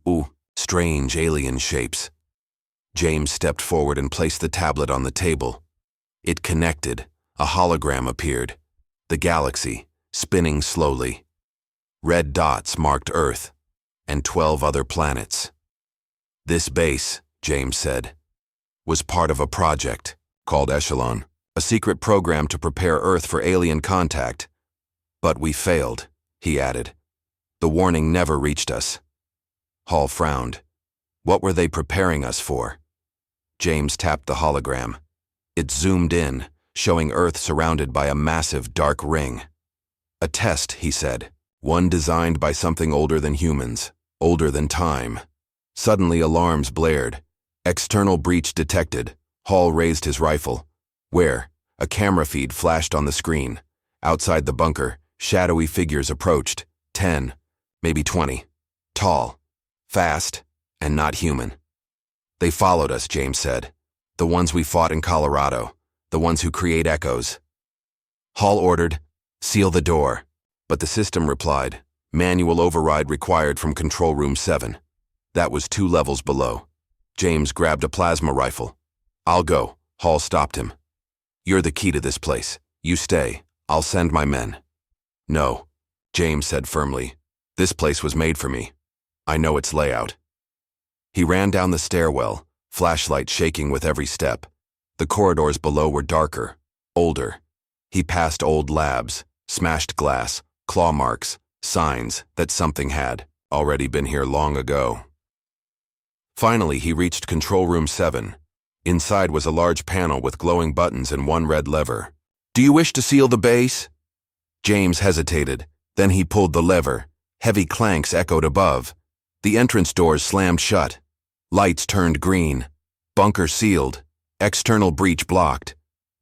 strange alien shapes. James stepped forward and placed the tablet on the table. It connected. A hologram appeared. The galaxy, spinning slowly. Red dots marked Earth, and 12 other planets. This base, James said, was part of a project called Echelon, a secret program to prepare Earth for alien contact. But we failed, he added. The warning never reached us. Hall frowned. What were they preparing us for? James tapped the hologram. It zoomed in, showing Earth surrounded by a massive dark ring. A test, he said, one designed by something older than humans, older than time. Suddenly alarms blared. External breach detected. Hall raised his rifle. Where? A camera feed flashed on the screen. Outside the bunker, shadowy figures approached. 10, maybe 20. Tall, fast, and not human. They followed us, James said. The ones we fought in Colorado. The ones who create echoes. Hall ordered, seal the door. But the system replied, manual override required from Control Room 7. That was 2 levels below. James grabbed a plasma rifle. I'll go. Hall stopped him. You're the key to this place. You stay. I'll send my men. No, James said firmly. This place was made for me. I know its layout. He ran down the stairwell, flashlight shaking with every step. The corridors below were darker, older. He passed old labs, smashed glass, claw marks, signs that something had already been here long ago. Finally, he reached Control Room 7. Inside was a large panel with glowing buttons and one red lever. Do you wish to seal the base? James hesitated. Then he pulled the lever. Heavy clanks echoed above. The entrance doors slammed shut. Lights turned green. Bunker sealed. External breach blocked.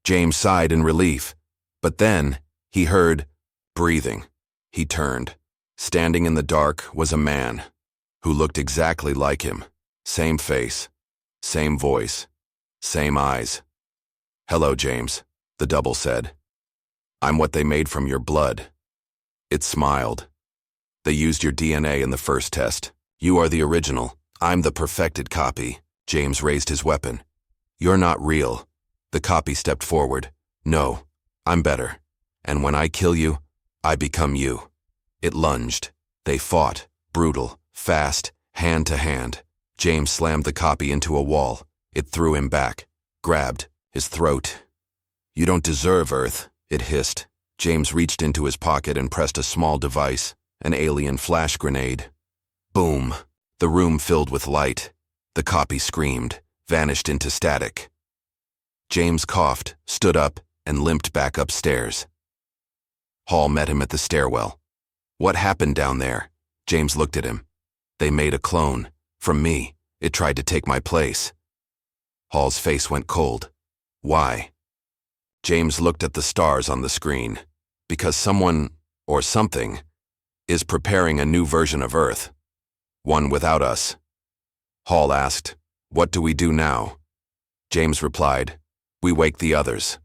James sighed in relief. But then, he heard breathing. He turned. Standing in the dark was a man who looked exactly like him. Same face, same voice, same eyes. Hello, James, the double said. I'm what they made from your blood. It smiled. They used your DNA in the first test. You are the original. I'm the perfected copy. James raised his weapon. You're not real. The copy stepped forward. No, I'm better. And when I kill you, I become you. It lunged. They fought, brutal, fast, hand to hand. James slammed the copy into a wall. It threw him back, grabbed his throat. You don't deserve Earth, it hissed. James reached into his pocket and pressed a small device, an alien flash grenade. Boom. The room filled with light. The copy screamed, vanished into static. James coughed, stood up, and limped back upstairs. Hall met him at the stairwell. What happened down there? James looked at him. They made a clone. From me. It tried to take my place. Hall's face went cold. Why? James looked at the stars on the screen. Because someone, or something, is preparing a new version of Earth. One without us. Hall asked, what do we do now? James replied, we wake the others.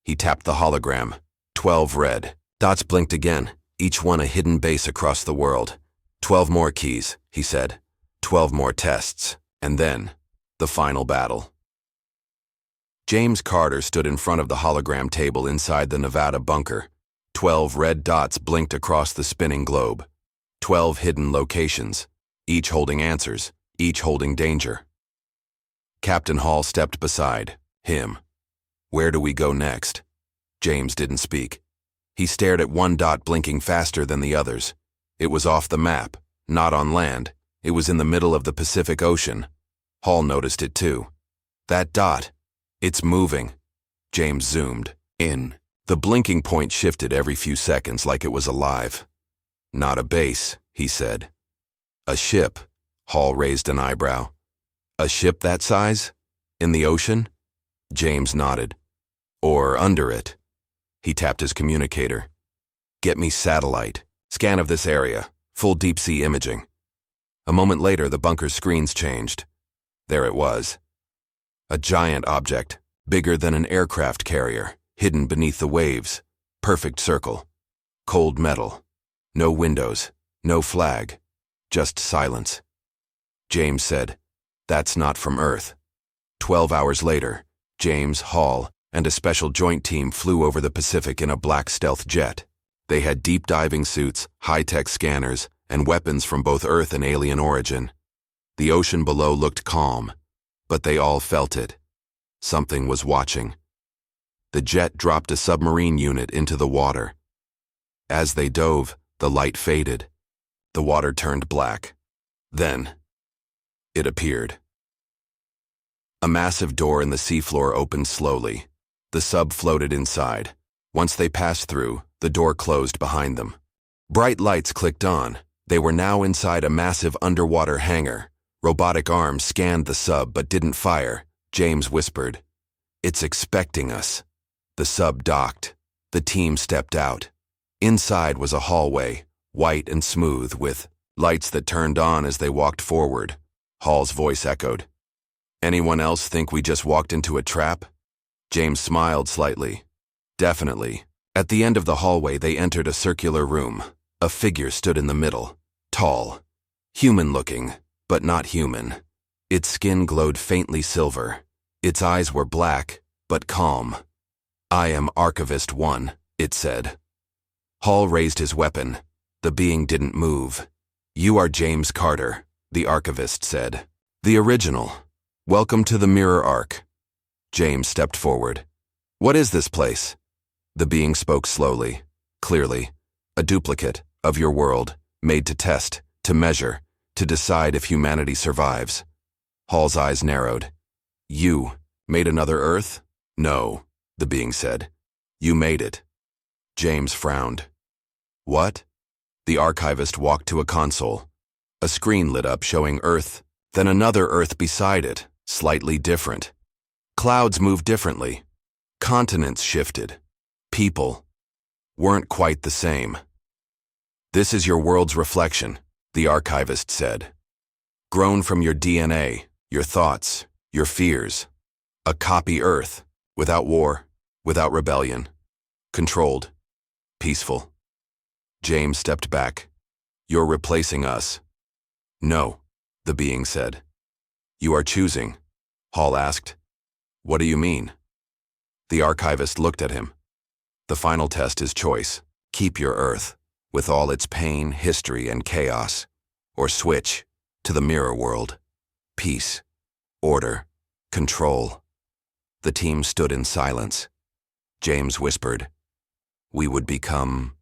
He tapped the hologram. 12 red. Dots blinked again, each one a hidden base across the world. 12 more keys, he said. 12 more tests, and then, the final battle. James Carter stood in front of the hologram table inside the Nevada bunker. 12 red dots blinked across the spinning globe. 12 hidden locations, each holding answers, each holding danger. Captain Hall stepped beside him. Where do we go next? James didn't speak. He stared at one dot blinking faster than the others. It was off the map, not on land. It was in the middle of the Pacific Ocean. Hall noticed it too. That dot. It's moving. James zoomed in. The blinking point shifted every few seconds like it was alive. Not a base, he said. A ship. Hall raised an eyebrow. A ship that size? In the ocean? James nodded. Or under it. He tapped his communicator. Get me satellite. Scan of this area. Full deep-sea imaging. A moment later, the bunker's screens changed. There it was. A giant object, bigger than an aircraft carrier, hidden beneath the waves. Perfect circle. Cold metal. No windows. No flag. Just silence. James said, "That's not from Earth." 12 hours later, James, Hall, and a special joint team flew over the Pacific in a black stealth jet. They had deep diving suits, high-tech scanners, and weapons from both Earth and alien origin. The ocean below looked calm, but they all felt it. Something was watching. The jet dropped a submarine unit into the water. As they dove, the light faded. The water turned black. Then, it appeared. A massive door in the seafloor opened slowly. The sub floated inside. Once they passed through, the door closed behind them. Bright lights clicked on. They were now inside a massive underwater hangar. Robotic arms scanned the sub but didn't fire. James whispered, "It's expecting us." The sub docked. The team stepped out. Inside was a hallway, white and smooth, with lights that turned on as they walked forward. Hall's voice echoed. "Anyone else think we just walked into a trap?" James smiled slightly. "Definitely." At the end of the hallway, they entered a circular room. A figure stood in the middle, tall, human-looking, but not human. Its skin glowed faintly silver. Its eyes were black, but calm. "I am Archivist 1, it said. Hall raised his weapon. The being didn't move. "You are James Carter," the Archivist said. "The original. Welcome to the Mirror Arc." James stepped forward. "What is this place?" The being spoke slowly, clearly. "A duplicate of your world, made to test, to measure, to decide if humanity survives." Hall's eyes narrowed. "You made another Earth?" "No," the being said. "You made it." James frowned. "What?" The archivist walked to a console. A screen lit up showing Earth, then another Earth beside it, slightly different. Clouds moved differently. Continents shifted. People weren't quite the same. "This is your world's reflection," the archivist said. "Grown from your DNA, your thoughts, your fears. A copy Earth, without war, without rebellion. Controlled. Peaceful." James stepped back. "You're replacing us." "No," the being said. "You are choosing," Hall asked. "What do you mean?" The archivist looked at him. "The final test is choice. Keep your Earth, with all its pain, history, and chaos. Or switch to the mirror world. Peace, order, control." The team stood in silence. James whispered, "We would become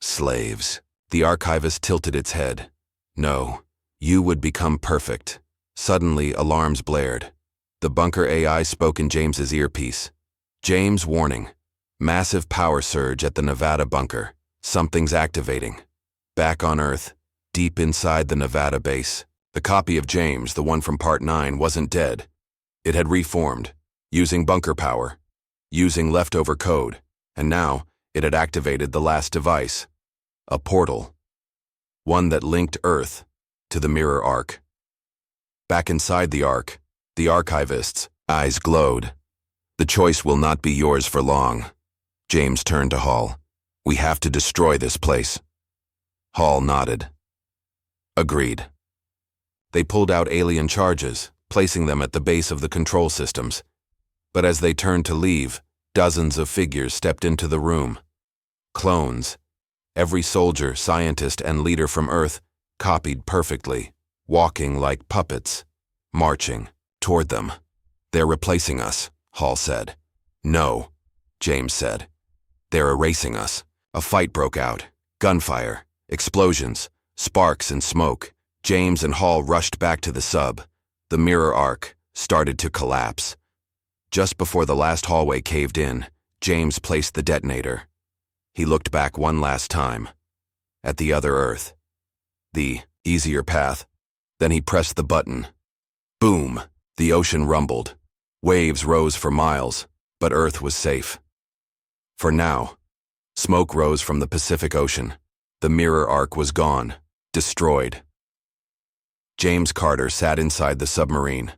slaves." The archivist tilted its head. "No, you would become perfect." Suddenly, alarms blared. The bunker AI spoke in James's earpiece. "James, warning. Massive power surge at the Nevada bunker. Something's activating." Back on Earth, deep inside the Nevada base, the copy of James, the one from Part 9, wasn't dead. It had reformed, using bunker power, using leftover code, and now it had activated the last device. A portal. One that linked Earth to the Mirror Arc. Back inside the Arc, the archivist's eyes glowed. "The choice will not be yours for long." James turned to Hall. "We have to destroy this place." Hall nodded. "Agreed." They pulled out alien charges, placing them at the base of the control systems. But as they turned to leave, dozens of figures stepped into the room. Clones. Every soldier, scientist, and leader from Earth, copied perfectly, walking like puppets, marching toward them. "They're replacing us," Hall said. "No," James said. "They're erasing us." A fight broke out. Gunfire, explosions, sparks and smoke. James and Hall rushed back to the sub. The Mirror Arc started to collapse. Just before the last hallway caved in, James placed the detonator. He looked back one last time, at the other Earth. The easier path. Then he pressed the button. Boom! The ocean rumbled. Waves rose for miles, but Earth was safe. For now. Smoke rose from the Pacific Ocean. The mirror arc was gone, destroyed. James Carter sat inside the submarine,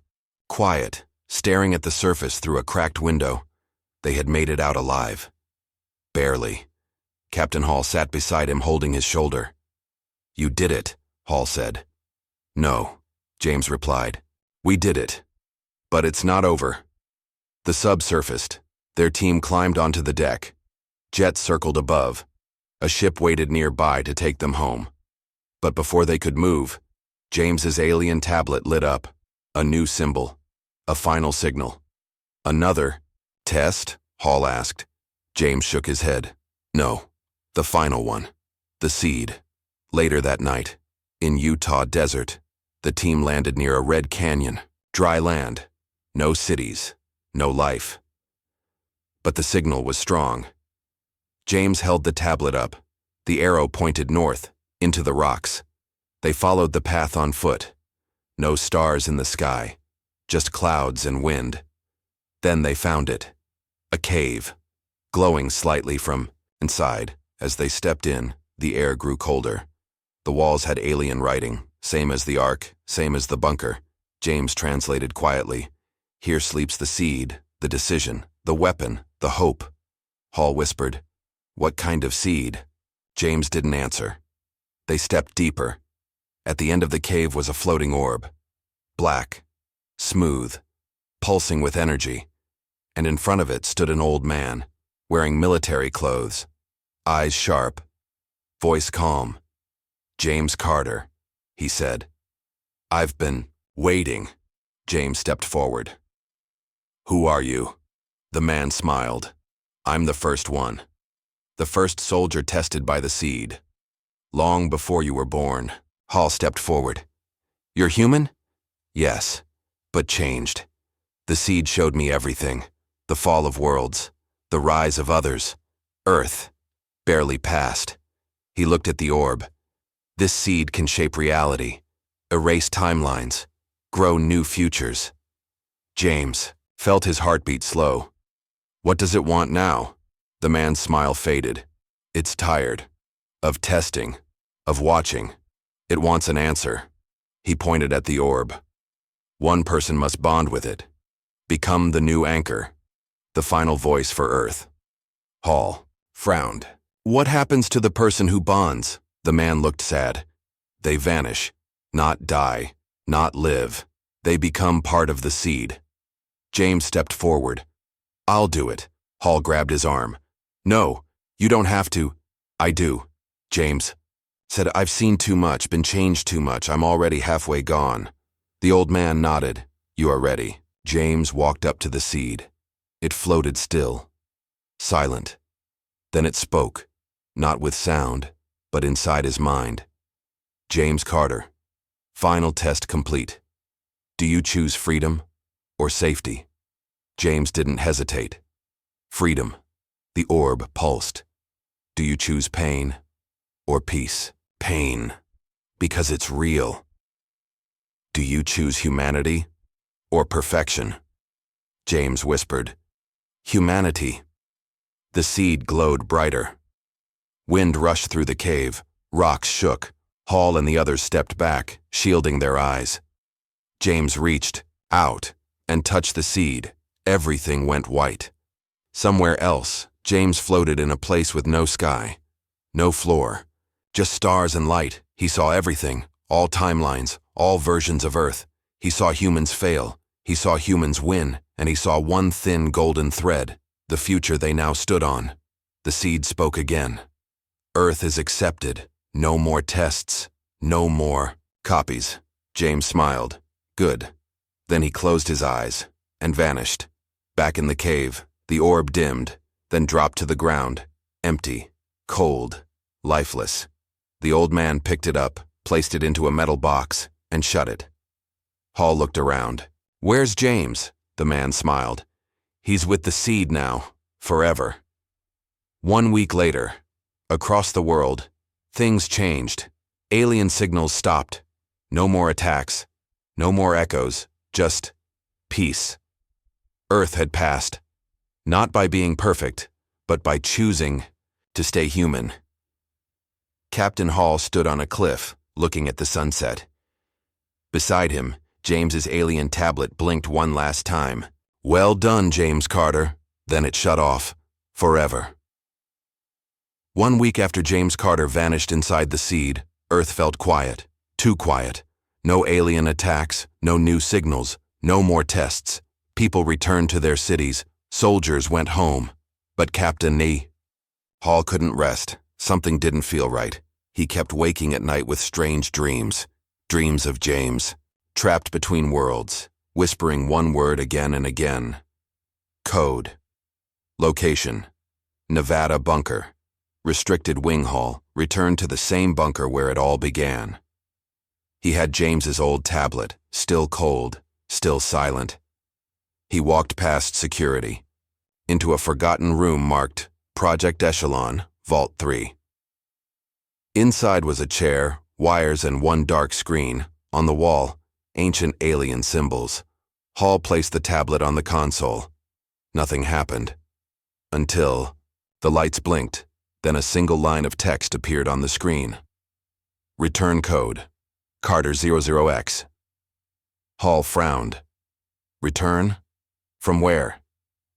quiet, staring at the surface through a cracked window. They had made it out alive. Barely. Captain Hall sat beside him, holding his shoulder. "You did it," Hall said. "No," James replied. "We did it. But it's not over." The sub surfaced. Their team climbed onto the deck. Jets circled above. A ship waited nearby to take them home. But before they could move, James's alien tablet lit up. A new symbol. A final signal. "Another test?" Hall asked. James shook his head. "No, the final one. The seed." Later that night, in Utah desert, the team landed near a red canyon, dry land, no cities, no life. But the signal was strong. James held the tablet up. The arrow pointed north, into the rocks. They followed the path on foot. No stars in the sky, just clouds and wind. Then they found it. A cave, glowing slightly from inside. As they stepped in, the air grew colder. The walls had alien writing, same as the ark, same as the bunker. James translated quietly. "Here sleeps the seed, the decision, the weapon, the hope." Hall whispered, "What kind of seed?" James didn't answer. They stepped deeper. At the end of the cave was a floating orb. Black, smooth, pulsing with energy. And in front of it stood an old man, wearing military clothes. Eyes sharp, voice calm. "James Carter," he said. "I've been waiting." James stepped forward. "Who are you?" The man smiled. "I'm the first one. The first soldier tested by the seed. Long before you were born." Hall stepped forward. "You're human?" "Yes, but changed. The seed showed me everything. The fall of worlds, the rise of others. Earth, barely past." He looked at the orb. "This seed can shape reality, erase timelines, grow new futures." James felt his heartbeat slow. "What does it want now?" The man's smile faded. "It's tired. Of testing. Of watching. It wants an answer." He pointed at the orb. "One person must bond with it. Become the new anchor. The final voice for Earth." Hall frowned. "What happens to the person who bonds?" The man looked sad. "They vanish. Not die. Not live. They become part of the seed." James stepped forward. "I'll do it." Hall grabbed his arm. "No, you don't have to." "I do." James said, "I've seen too much, been changed too much. I'm already halfway gone." The old man nodded. "You are ready." James walked up to the seed. It floated still, silent. Then it spoke, not with sound, but inside his mind. "James Carter, final test complete. Do you choose freedom or safety?" James didn't hesitate. "Freedom." The orb pulsed. "Do you choose pain or peace?" "Pain, because it's real." "Do you choose humanity or perfection?" James whispered. "Humanity." The seed glowed brighter. Wind rushed through the cave. Rocks shook. Hall and the others stepped back, shielding their eyes. James reached out and touched the seed. Everything went white. Somewhere else, James floated in a place with no sky, no floor, just stars and light. He saw everything, all timelines, all versions of Earth. He saw humans fail. He saw humans win, and he saw one thin golden thread, the future they now stood on. The seed spoke again. "Earth is accepted. No more tests. No more copies." James smiled. "Good." Then he closed his eyes and vanished. Back in the cave, the orb dimmed, then dropped to the ground, empty, cold, lifeless. The old man picked it up, placed it into a metal box, and shut it. Hall looked around. "Where's James?" The man smiled. "He's with the seed now, forever." 1 week later, across the world, things changed. Alien signals stopped. No more attacks, no more echoes, just peace. Earth had passed, not by being perfect, but by choosing to stay human. Captain Hall stood on a cliff, looking at the sunset. Beside him, James's alien tablet blinked one last time. "Well done, James Carter." Then it shut off, forever. 1 week after James Carter vanished inside the Seed, Earth felt quiet, too quiet. No alien attacks, no new signals, no more tests. People returned to their cities, soldiers went home. But Captain Hall couldn't rest. Something didn't feel right. He kept waking at night with strange dreams. Dreams of James, trapped between worlds, whispering one word again and again. Code. Location: Nevada bunker. Restricted wing hall, returned to the same bunker where it all began. He had James's old tablet, still cold, still silent. He walked past security, into a forgotten room marked Project Echelon, Vault 3. Inside was a chair, wires, and one dark screen. On the wall, ancient alien symbols. Hall placed the tablet on the console. Nothing happened. Until the lights blinked, then a single line of text appeared on the screen. Return code: Carter 00X. Hall frowned. Return? From where?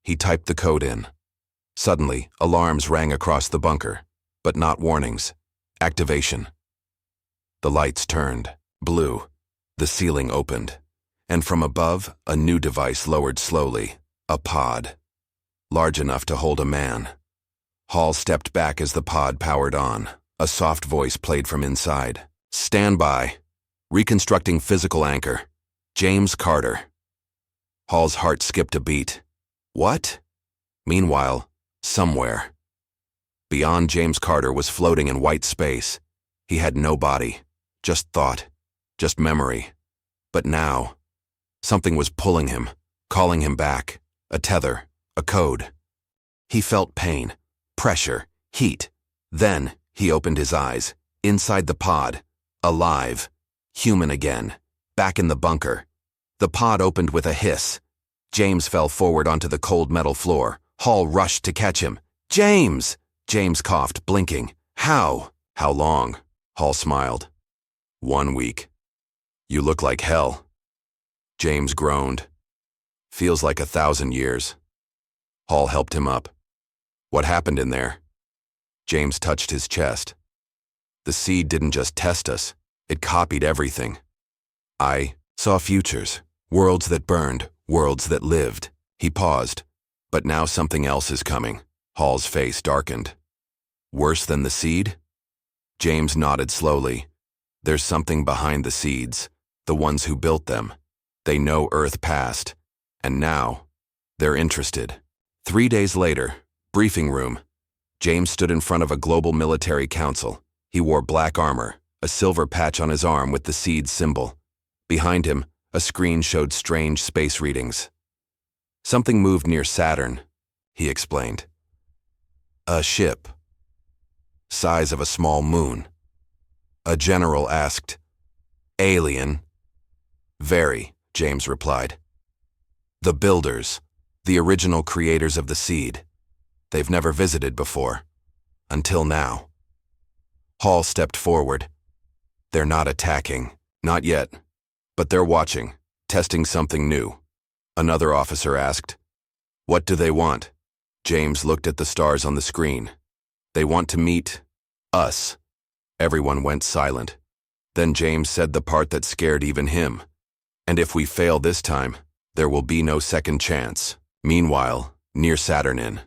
He typed the code in. Suddenly, alarms rang across the bunker, but not warnings. Activation. The lights turned blue. The ceiling opened, and from above, a new device lowered slowly. A pod, large enough to hold a man. Hall stepped back as the pod powered on. A soft voice played from inside. "Stand by. Reconstructing physical anchor. James Carter." Hall's heart skipped a beat. What? Meanwhile, somewhere, beyond James Carter was floating in white space. He had no body, just thought, just memory. But now, something was pulling him, calling him back. A tether, a code. He felt pain, pressure, heat. Then he opened his eyes. Inside the pod, alive, human again, back in the bunker. The pod opened with a hiss. James fell forward onto the cold metal floor. Hall rushed to catch him. "James!" James coughed, blinking. "How? How long?" Hall smiled. 1 week. "You look like hell." James groaned. "Feels like 1,000 years." Hall helped him up. "What happened in there?" James touched his chest. "The Seed didn't just test us, it copied everything. I saw futures, worlds that burned, worlds that lived." He paused. "But now something else is coming." Hall's face darkened. "Worse than the Seed?" James nodded slowly. "There's something behind the Seeds, the ones who built them. They know Earth passed, and now they're interested." 3 days later, briefing room. James stood in front of a global military council. He wore black armor, a silver patch on his arm with the Seed symbol. Behind him, a screen showed strange space readings. "Something moved near Saturn," he explained. "A ship, size of a small moon." A general asked, "Alien?" "Very," James replied. "The builders, the original creators of the Seed. They've never visited before. Until now." Hall stepped forward. "They're not attacking. Not yet. But they're watching, testing something new." Another officer asked, "What do they want?" James looked at the stars on the screen. "They want to meet us." Everyone went silent. Then James said the part that scared even him. "And if we fail this time, there will be no second chance." Meanwhile, near Saturn,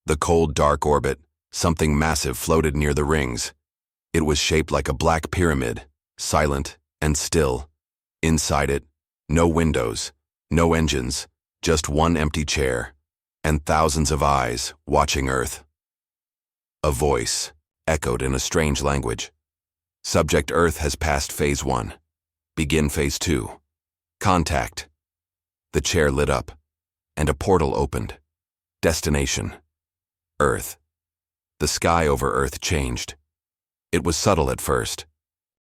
the cold, dark orbit, something massive floated near the rings. It was shaped like a black pyramid, silent and still. Inside it, no windows, no engines, just one empty chair, and thousands of eyes watching Earth. A voice echoed in a strange language. "Subject Earth has passed Phase 1. Begin Phase 2. Contact." The chair lit up, and a portal opened. Destination: Earth. The sky over Earth changed. It was subtle at first.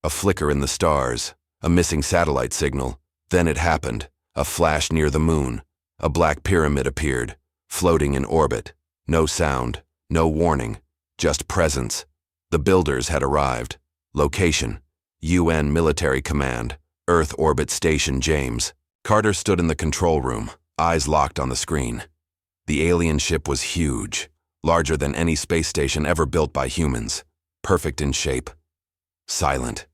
A flicker in the stars, a missing satellite signal. Then it happened. A flash near the moon, A black pyramid appeared, floating in orbit. No sound, no warning, just presence. The builders had arrived. Location: UN Military Command, Earth Orbit Station James. Carter stood in the control room, eyes locked on the screen. The alien ship was huge, larger than any space station ever built by humans, perfect in shape. Silent.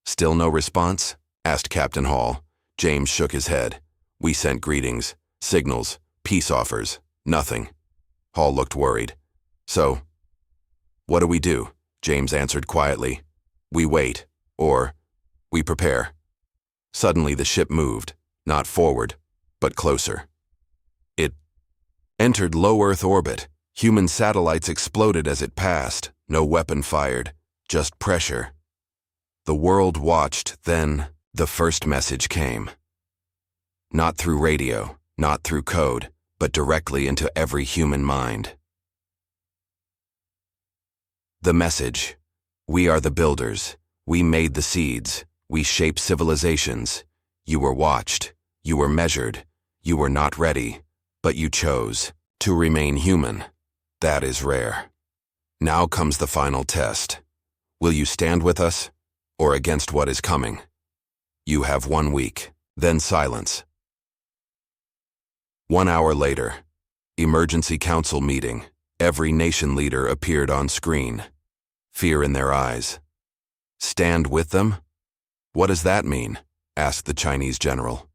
"Still no response?" asked Captain Hall. James shook his head. "We sent greetings, signals, peace offers, nothing." Hall looked worried. "So, what do we do?" James answered quietly. "We wait, or we prepare." Suddenly the ship moved, not forward, but closer. It entered low Earth orbit. Human satellites exploded as it passed. No weapon fired, just pressure. The world watched, then the first message came. Not through radio, not through code, but directly into every human mind. The message: "We are the builders. We made the seeds. We shape civilizations. You were watched. You were measured. You were not ready. But you chose to remain human. That is rare. Now comes the final test. Will you stand with us, or against what is coming? You have 1 week, then silence." 1 hour later, emergency council meeting. Every nation leader appeared on screen. Fear in their eyes. "Stand with them? What does that mean?" asked the Chinese general.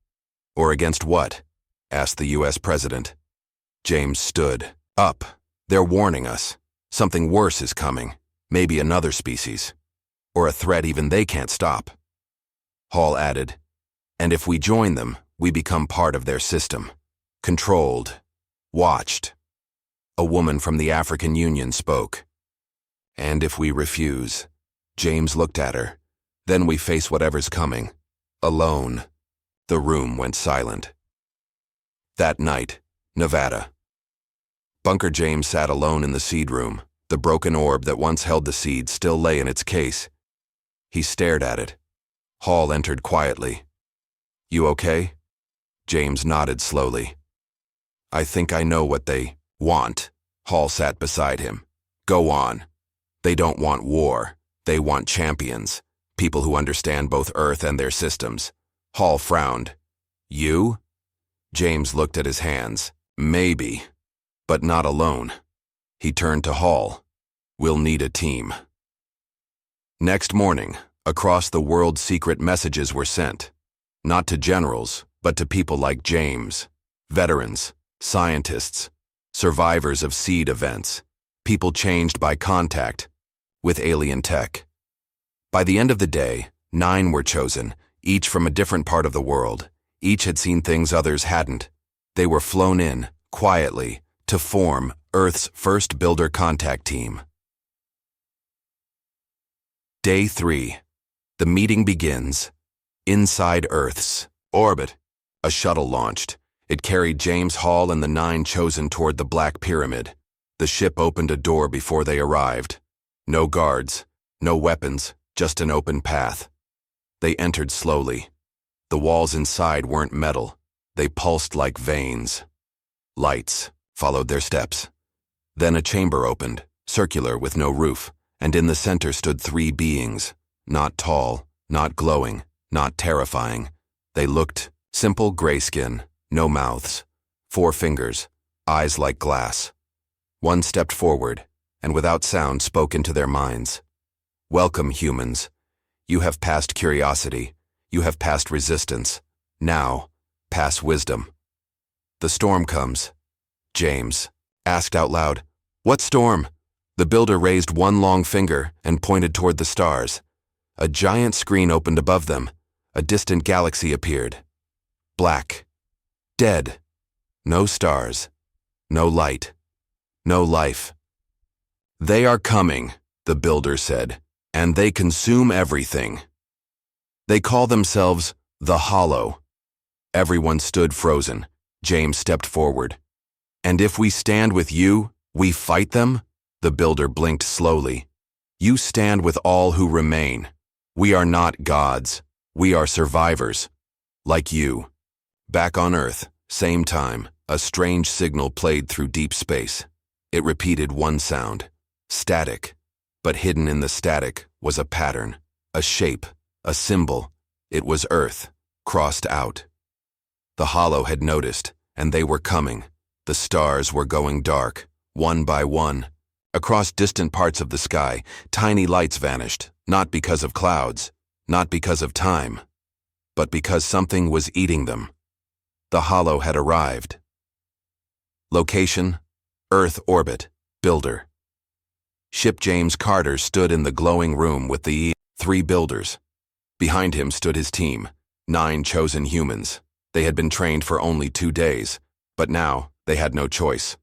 "Or against what?" asked the US president. James stood up. "They're warning us. Something worse is coming. Maybe another species. Or a threat even they can't stop." Hall added, "And if we join them, we become part of their system. Controlled. Watched." A woman from the African Union spoke. "And if we refuse?" James looked at her. "Then we face whatever's coming. Alone." The room went silent. That night, Nevada. Bunker James sat alone in the seed room. The broken orb that once held the seed still lay in its case. He stared at it. Hall entered quietly. "You okay?" James nodded slowly. "I think I know what they want." Hall sat beside him. "Go on. They don't want war. They want champions. People who understand both Earth and their systems." Hall frowned. "You?" James looked at his hands. "Maybe, but not alone." He turned to Hall. "We'll need a team." Next morning, across the world secret messages were sent. Not to generals, but to people like James. Veterans, scientists, survivors of seed events. People changed by contact with alien tech. By the end of the day, 9 were chosen, each from a different part of the world. Each had seen things others hadn't. They were flown in, quietly, to form Earth's first builder contact team. Day 3. The meeting begins. Inside Earth's orbit, a shuttle launched. It carried James Hall and the 9 chosen toward the Black Pyramid. The ship opened a door before they arrived. No guards, no weapons, just an open path. They entered slowly. The walls inside weren't metal. They pulsed like veins. Lights followed their steps. Then a chamber opened, circular with no roof, and in the center stood 3 beings. Not tall, not glowing, not terrifying. They looked simple gray skin, no mouths, 4 fingers, eyes like glass. One stepped forward, and without sound spoke into their minds. "Welcome, humans. You have passed curiosity. You have passed resistance. Now, pass wisdom." The storm comes. James asked out loud, "What storm?" The builder raised one long finger and pointed toward the stars. A giant screen opened above them. A distant galaxy appeared. Black. Dead. No stars. No light. No life. "They are coming," the builder said, "and they consume everything. They call themselves the Hollow." Everyone stood frozen. James stepped forward. "And if we stand with you, we fight them?" The builder blinked slowly. "You stand with all who remain. We are not gods. We are survivors. Like you." Back on Earth, same time, A strange signal played through deep space. It repeated one sound, static, but hidden in the static was a pattern, a shape, a symbol. It was Earth, crossed out. The Hollow had noticed, and they were coming. The stars were going dark, one by one. Across distant parts of the sky, tiny lights vanished, not because of clouds, not because of time, but because something was eating them. The Hollow had arrived. Location: Earth orbit, builder. Ship James Carter stood in the glowing room with the three builders. Behind him stood his team, 9 chosen humans. They had been trained for only 2 days, but now they had no choice.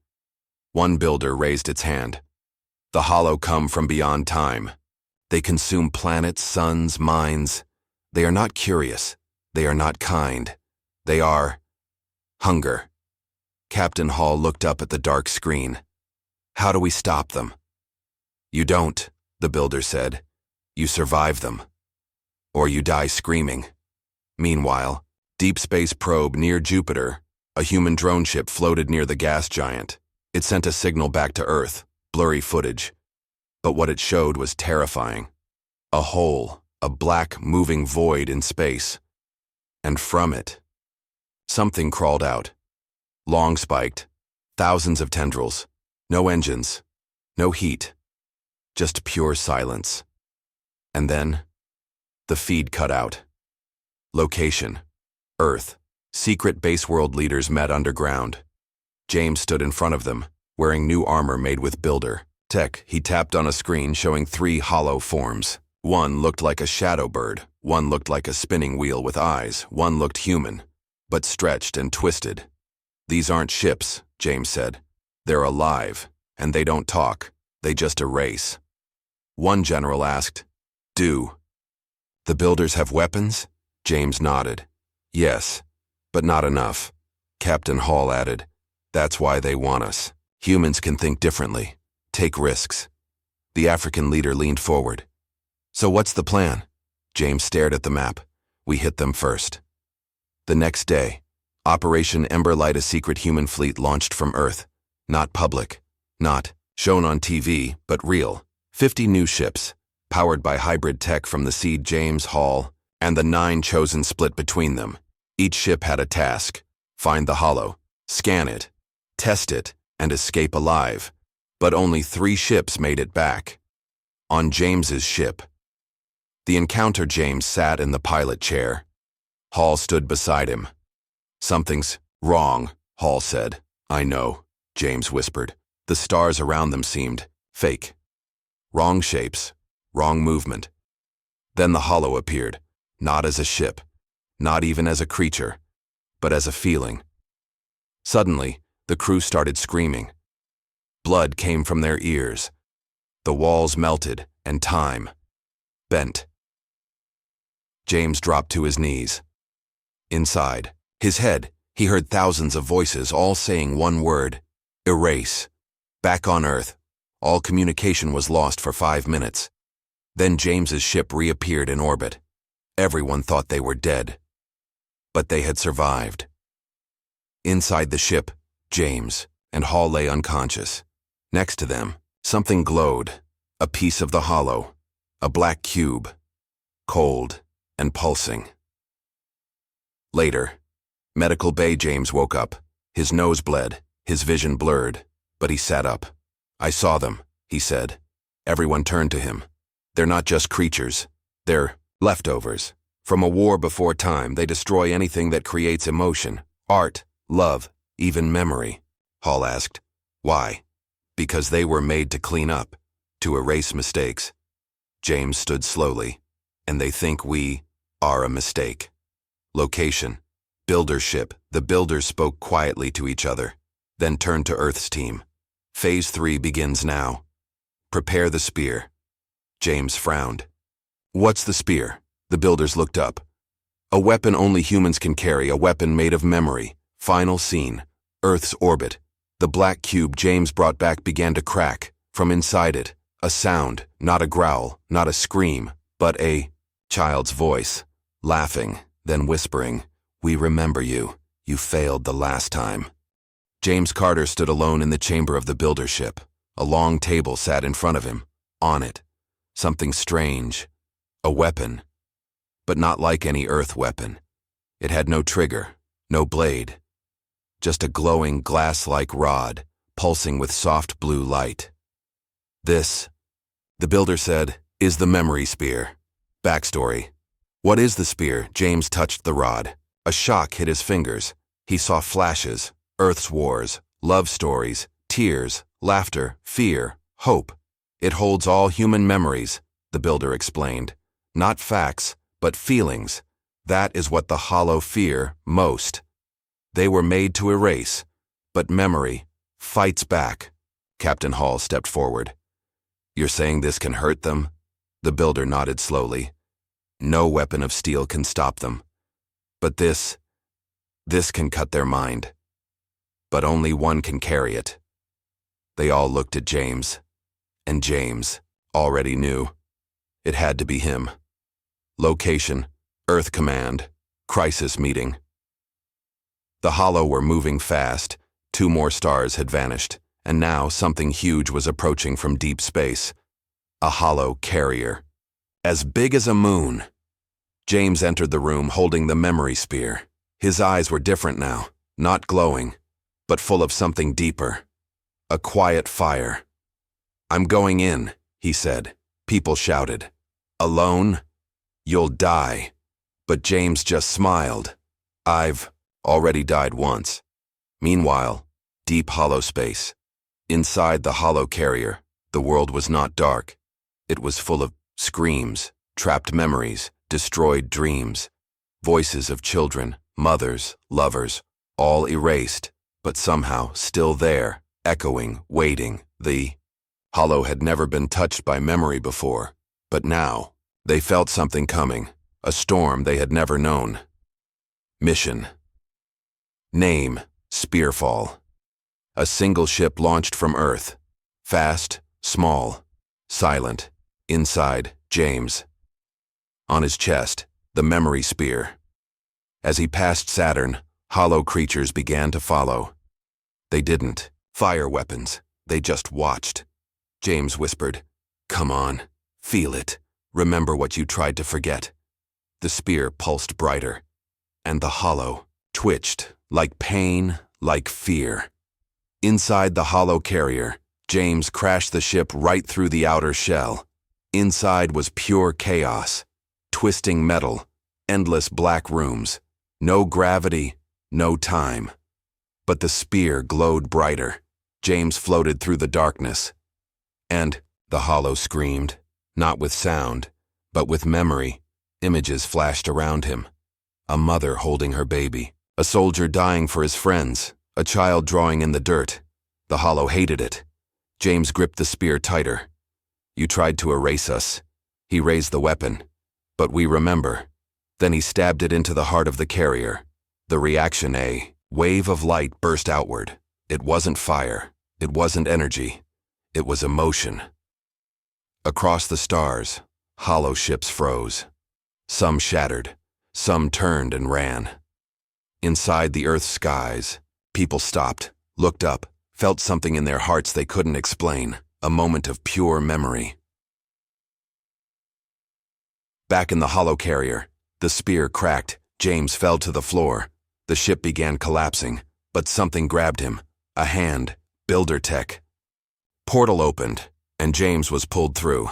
One builder raised its hand. The Hollow come from beyond time. They consume planets, suns, minds. They are not curious. They are not kind. They are hunger. Captain Hall looked up at the dark screen. How do we stop them? You don't, the builder said. You survive them. Or you die screaming. Meanwhile, deep space probe near Jupiter, a human drone ship floated near the gas giant. It sent a signal back to Earth, blurry footage. But what it showed was terrifying. A hole, a black, moving void in space. And from it, something crawled out. Long spiked, thousands of tendrils, no engines, no heat, just pure silence. And then, the feed cut out. Location: Earth. Secret base world leaders met underground. James stood in front of them, wearing new armor made with builder tech. He tapped on a screen showing 3 hollow forms. One looked like a shadow bird, one looked like a spinning wheel with eyes, one looked human, but stretched and twisted. These aren't ships, James said. They're alive, and they don't talk, they just erase. One general asked, Do the builders have weapons? James nodded. Yes, but not enough. Captain Hall added, That's why they want us. Humans can think differently, take risks. The African leader leaned forward. So what's the plan? James stared at the map. We hit them first. The next day, Operation Emberlight, a secret human fleet launched from Earth. Not public, not shown on TV, but real. 50 new ships, powered by hybrid tech from the seed James Hall, and the 9 chosen split between them. Each ship had a task: find the Hollow, scan it, test it, and escape alive. But only 3 ships made it back. On James's ship. The encounter, James sat in the pilot chair. Hall stood beside him. Something's wrong, Hall said. I know, James whispered. The stars around them seemed fake. Wrong shapes, wrong movement. Then the Hollow appeared, not as a ship, not even as a creature, but as a feeling. Suddenly, the crew started screaming. Blood came from their ears. The walls melted, and time bent. James dropped to his knees. Inside his head, he heard thousands of voices, all saying one word: erase. Back on Earth, all communication was lost for 5 minutes. Then James's ship reappeared in orbit. Everyone thought they were dead. But they had survived. Inside the ship, James and Hall lay unconscious. Next to them, something glowed, a piece of the Hollow, a black cube, cold and pulsing. Later, Medical Bay James woke up. His nose bled, his vision blurred, but he sat up. I saw them, he said. Everyone turned to him. They're not just creatures. They're leftovers. From a war before time, they destroy anything that creates emotion, art, love, even memory. Hall asked, Why? Because they were made to clean up, to erase mistakes. James stood slowly. And they think we are a mistake. Location: builder ship. The builders spoke quietly to each other, then turned to Earth's team. Phase 3 begins now. Prepare the spear. James frowned. What's the spear? The builders looked up. A weapon only humans can carry, a weapon made of memory. Final scene: Earth's orbit. The black cube James brought back began to crack. From inside it, a sound, not a growl, not a scream, but a child's voice, laughing, then whispering, We remember you. You failed the last time. James Carter stood alone in the chamber of the builder ship. A long table sat in front of him. On it, something strange. A weapon. But not like any Earth weapon. It had no trigger, no blade. Just a glowing glass-like rod, pulsing with soft blue light. This, the builder said, is the memory spear. Backstory. What is the spear? James touched the rod. A shock hit his fingers. He saw flashes, Earth's wars, love stories, tears, laughter, fear, hope. It holds all human memories, the builder explained. Not facts, but feelings. That is what the Hollow fear most. They were made to erase, but memory fights back. Captain Hall stepped forward. You're saying this can hurt them? The builder nodded slowly. No weapon of steel can stop them. But this can cut their mind. But only one can carry it. They all looked at James, and James already knew. It had to be him. Location, Earth Command, crisis meeting. The Hollow were moving fast. 2 more stars had vanished, and now something huge was approaching from deep space. A Hollow carrier. As big as a moon. James entered the room holding the memory spear. His eyes were different now, not glowing, but full of something deeper. A quiet fire. I'm going in, he said. People shouted. Alone? You'll die. But James just smiled. I've already died once. Meanwhile, deep hollow space. Inside the Hollow carrier, the world was not dark. It was full of screams, trapped memories, destroyed dreams, voices of children, mothers, lovers, all erased, but somehow still there, echoing, waiting. The Hollow had never been touched by memory before, but now they felt something coming, a storm they had never known. Mission. Name, Spearfall. A single ship launched from Earth. Fast, small, silent. Inside, James. On his chest, the memory spear. As he passed Saturn, Hollow creatures began to follow. They didn't fire weapons, they just watched. James whispered, "Come on, feel it. Remember what you tried to forget." The spear pulsed brighter, and the Hollow twitched, like pain, like fear. Inside the Hollow carrier, James crashed the ship right through the outer shell. Inside was pure chaos, twisting metal, endless black rooms, no gravity, no time. But the spear glowed brighter. James floated through the darkness. And the Hollow screamed, not with sound, but with memory. Images flashed around him. A mother holding her baby, a soldier dying for his friends, a child drawing in the dirt. The Hollow hated it. James gripped the spear tighter. You tried to erase us. He raised the weapon. But we remember. Then he stabbed it into the heart of the carrier. The reaction, a wave of light burst outward. It wasn't fire. It wasn't energy. It was emotion. Across the stars, Hollow ships froze. Some shattered. Some turned and ran. Inside the Earth's skies, people stopped, looked up, felt something in their hearts they couldn't explain, a moment of pure memory. Back in the Hollow carrier, the spear cracked. James fell to the floor. The ship began collapsing, but something grabbed him. A hand, builder tech. Portal opened, and James was pulled through,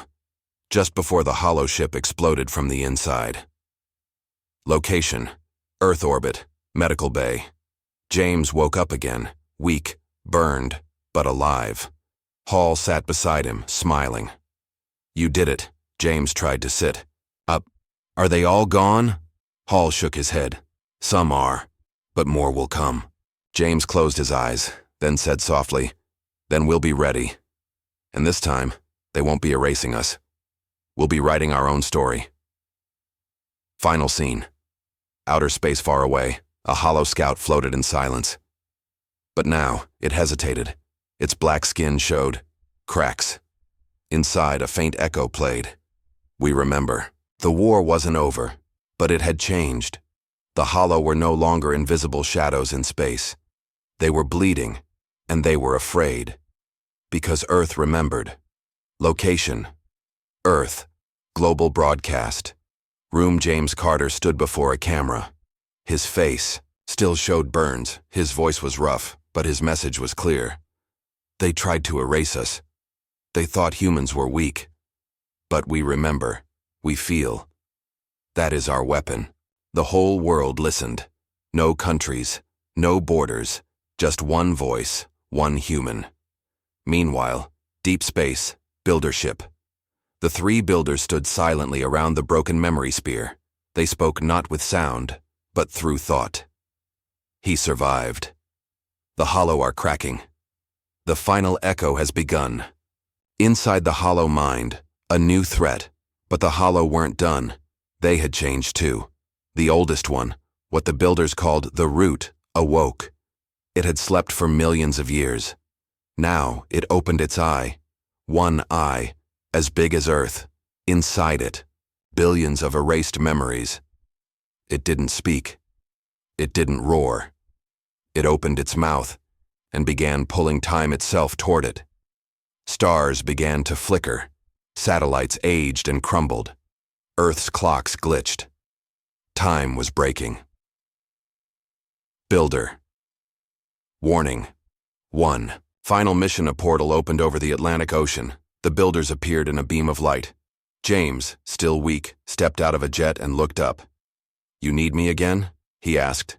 just before the Hollow ship exploded from the inside. Location, Earth orbit, medical bay. James woke up again, weak, burned, but alive. Hall sat beside him, smiling. You did it. James tried to sit. Up. Are they all gone? Hall shook his head. Some are, but more will come. James closed his eyes, then said softly, Then we'll be ready. And this time, they won't be erasing us. We'll be writing our own story. Final scene. Outer space far away, a Hollow scout floated in silence. But now, it hesitated. Its black skin showed cracks. Inside, a faint echo played. We remember. The war wasn't over, but it had changed. The Hollow were no longer invisible shadows in space. They were bleeding, and they were afraid. Because Earth remembered. Location: Earth. Global broadcast. Room: James Carter stood before a camera. His face still showed burns. His voice was rough, but his message was clear. They tried to erase us. They thought humans were weak. But we remember. We feel. That is our weapon. The whole world listened. No countries, no borders, just one voice, one human. Meanwhile, deep space, builder ship. The three builders stood silently around the broken memory sphere. They spoke not with sound, but through thought. He survived. The hollow are cracking. The final echo has begun. Inside the hollow mind, a new threat. But the hollow weren't done. They had changed too. The oldest one, what the builders called the root, awoke. It had slept for millions of years. Now it opened its eye. One eye, as big as Earth. Inside it, billions of erased memories. It didn't speak. It didn't roar. It opened its mouth and began pulling time itself toward it. Stars began to flicker. Satellites aged and crumbled. Earth's clocks glitched. Time was breaking. Builder. Warning. 1. Final mission: a portal opened over the Atlantic Ocean. The builders appeared in a beam of light. James, still weak, stepped out of a jet and looked up. "You need me again?" he asked.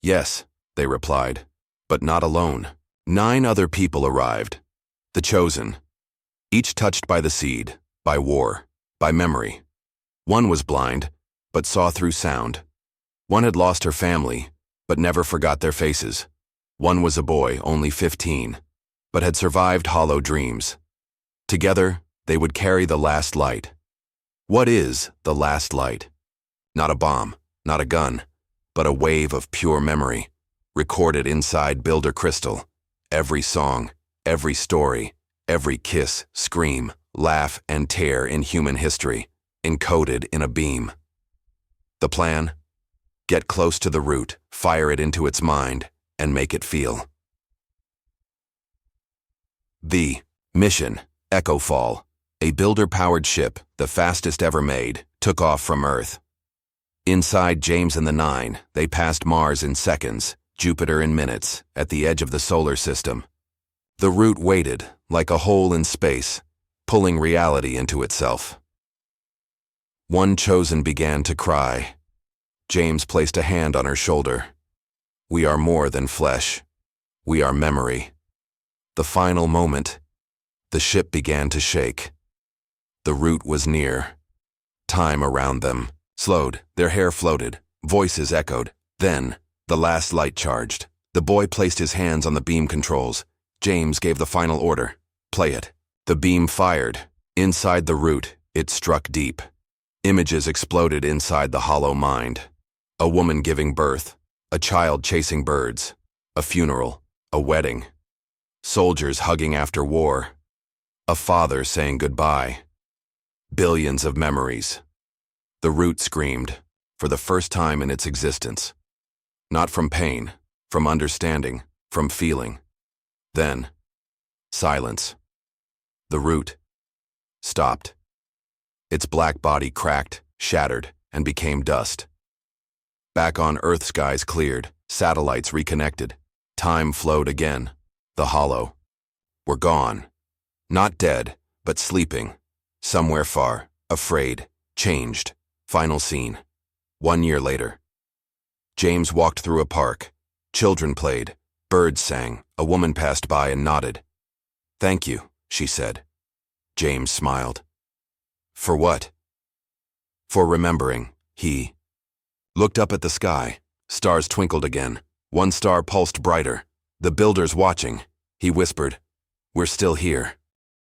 "Yes," they replied, but not alone. 9 other people arrived. The chosen. Each touched by the seed, by war, by memory. One was blind, but saw through sound. One had lost her family, but never forgot their faces. One was a boy, only 15, but had survived hollow dreams. Together, they would carry the last light. What is the last light? Not a bomb, not a gun, but a wave of pure memory, recorded inside Builder Crystal. Every song, every story, every kiss, scream, laugh, and tear in human history, encoded in a beam. The plan? Get close to the root, fire it into its mind, and make it feel. The mission: Echo Fall. A builder-powered ship, the fastest ever made, took off from Earth. Inside James and the 9, they passed Mars in seconds, Jupiter in minutes, at the edge of the solar system. The root waited, like a hole in space, pulling reality into itself. One chosen began to cry. James placed a hand on her shoulder. "We are more than flesh. We are memory." The final moment. The ship began to shake. The root was near. Time around them slowed, their hair floated, voices echoed. Then, the last light charged. The boy placed his hands on the beam controls. James gave the final order. "Play it." The beam fired. Inside the root, it struck deep. Images exploded inside the hollow mind. A woman giving birth, a child chasing birds, a funeral, a wedding, soldiers hugging after war, a father saying goodbye. Billions of memories. The root screamed, for the first time in its existence. Not from pain, from understanding, from feeling. Then, silence. The root stopped. Its black body cracked, shattered, and became dust. Back on Earth, skies cleared, satellites reconnected. Time flowed again. The hollow were gone. Not dead, but sleeping. Somewhere far, afraid, changed. Final scene. 1 year later. James walked through a park. Children played. Birds sang. A woman passed by and nodded. "Thank you," she said. James smiled. "For what?" "For remembering." He looked up at the sky. Stars twinkled again. One star pulsed brighter. "The builder's watching." He whispered, "We're still here."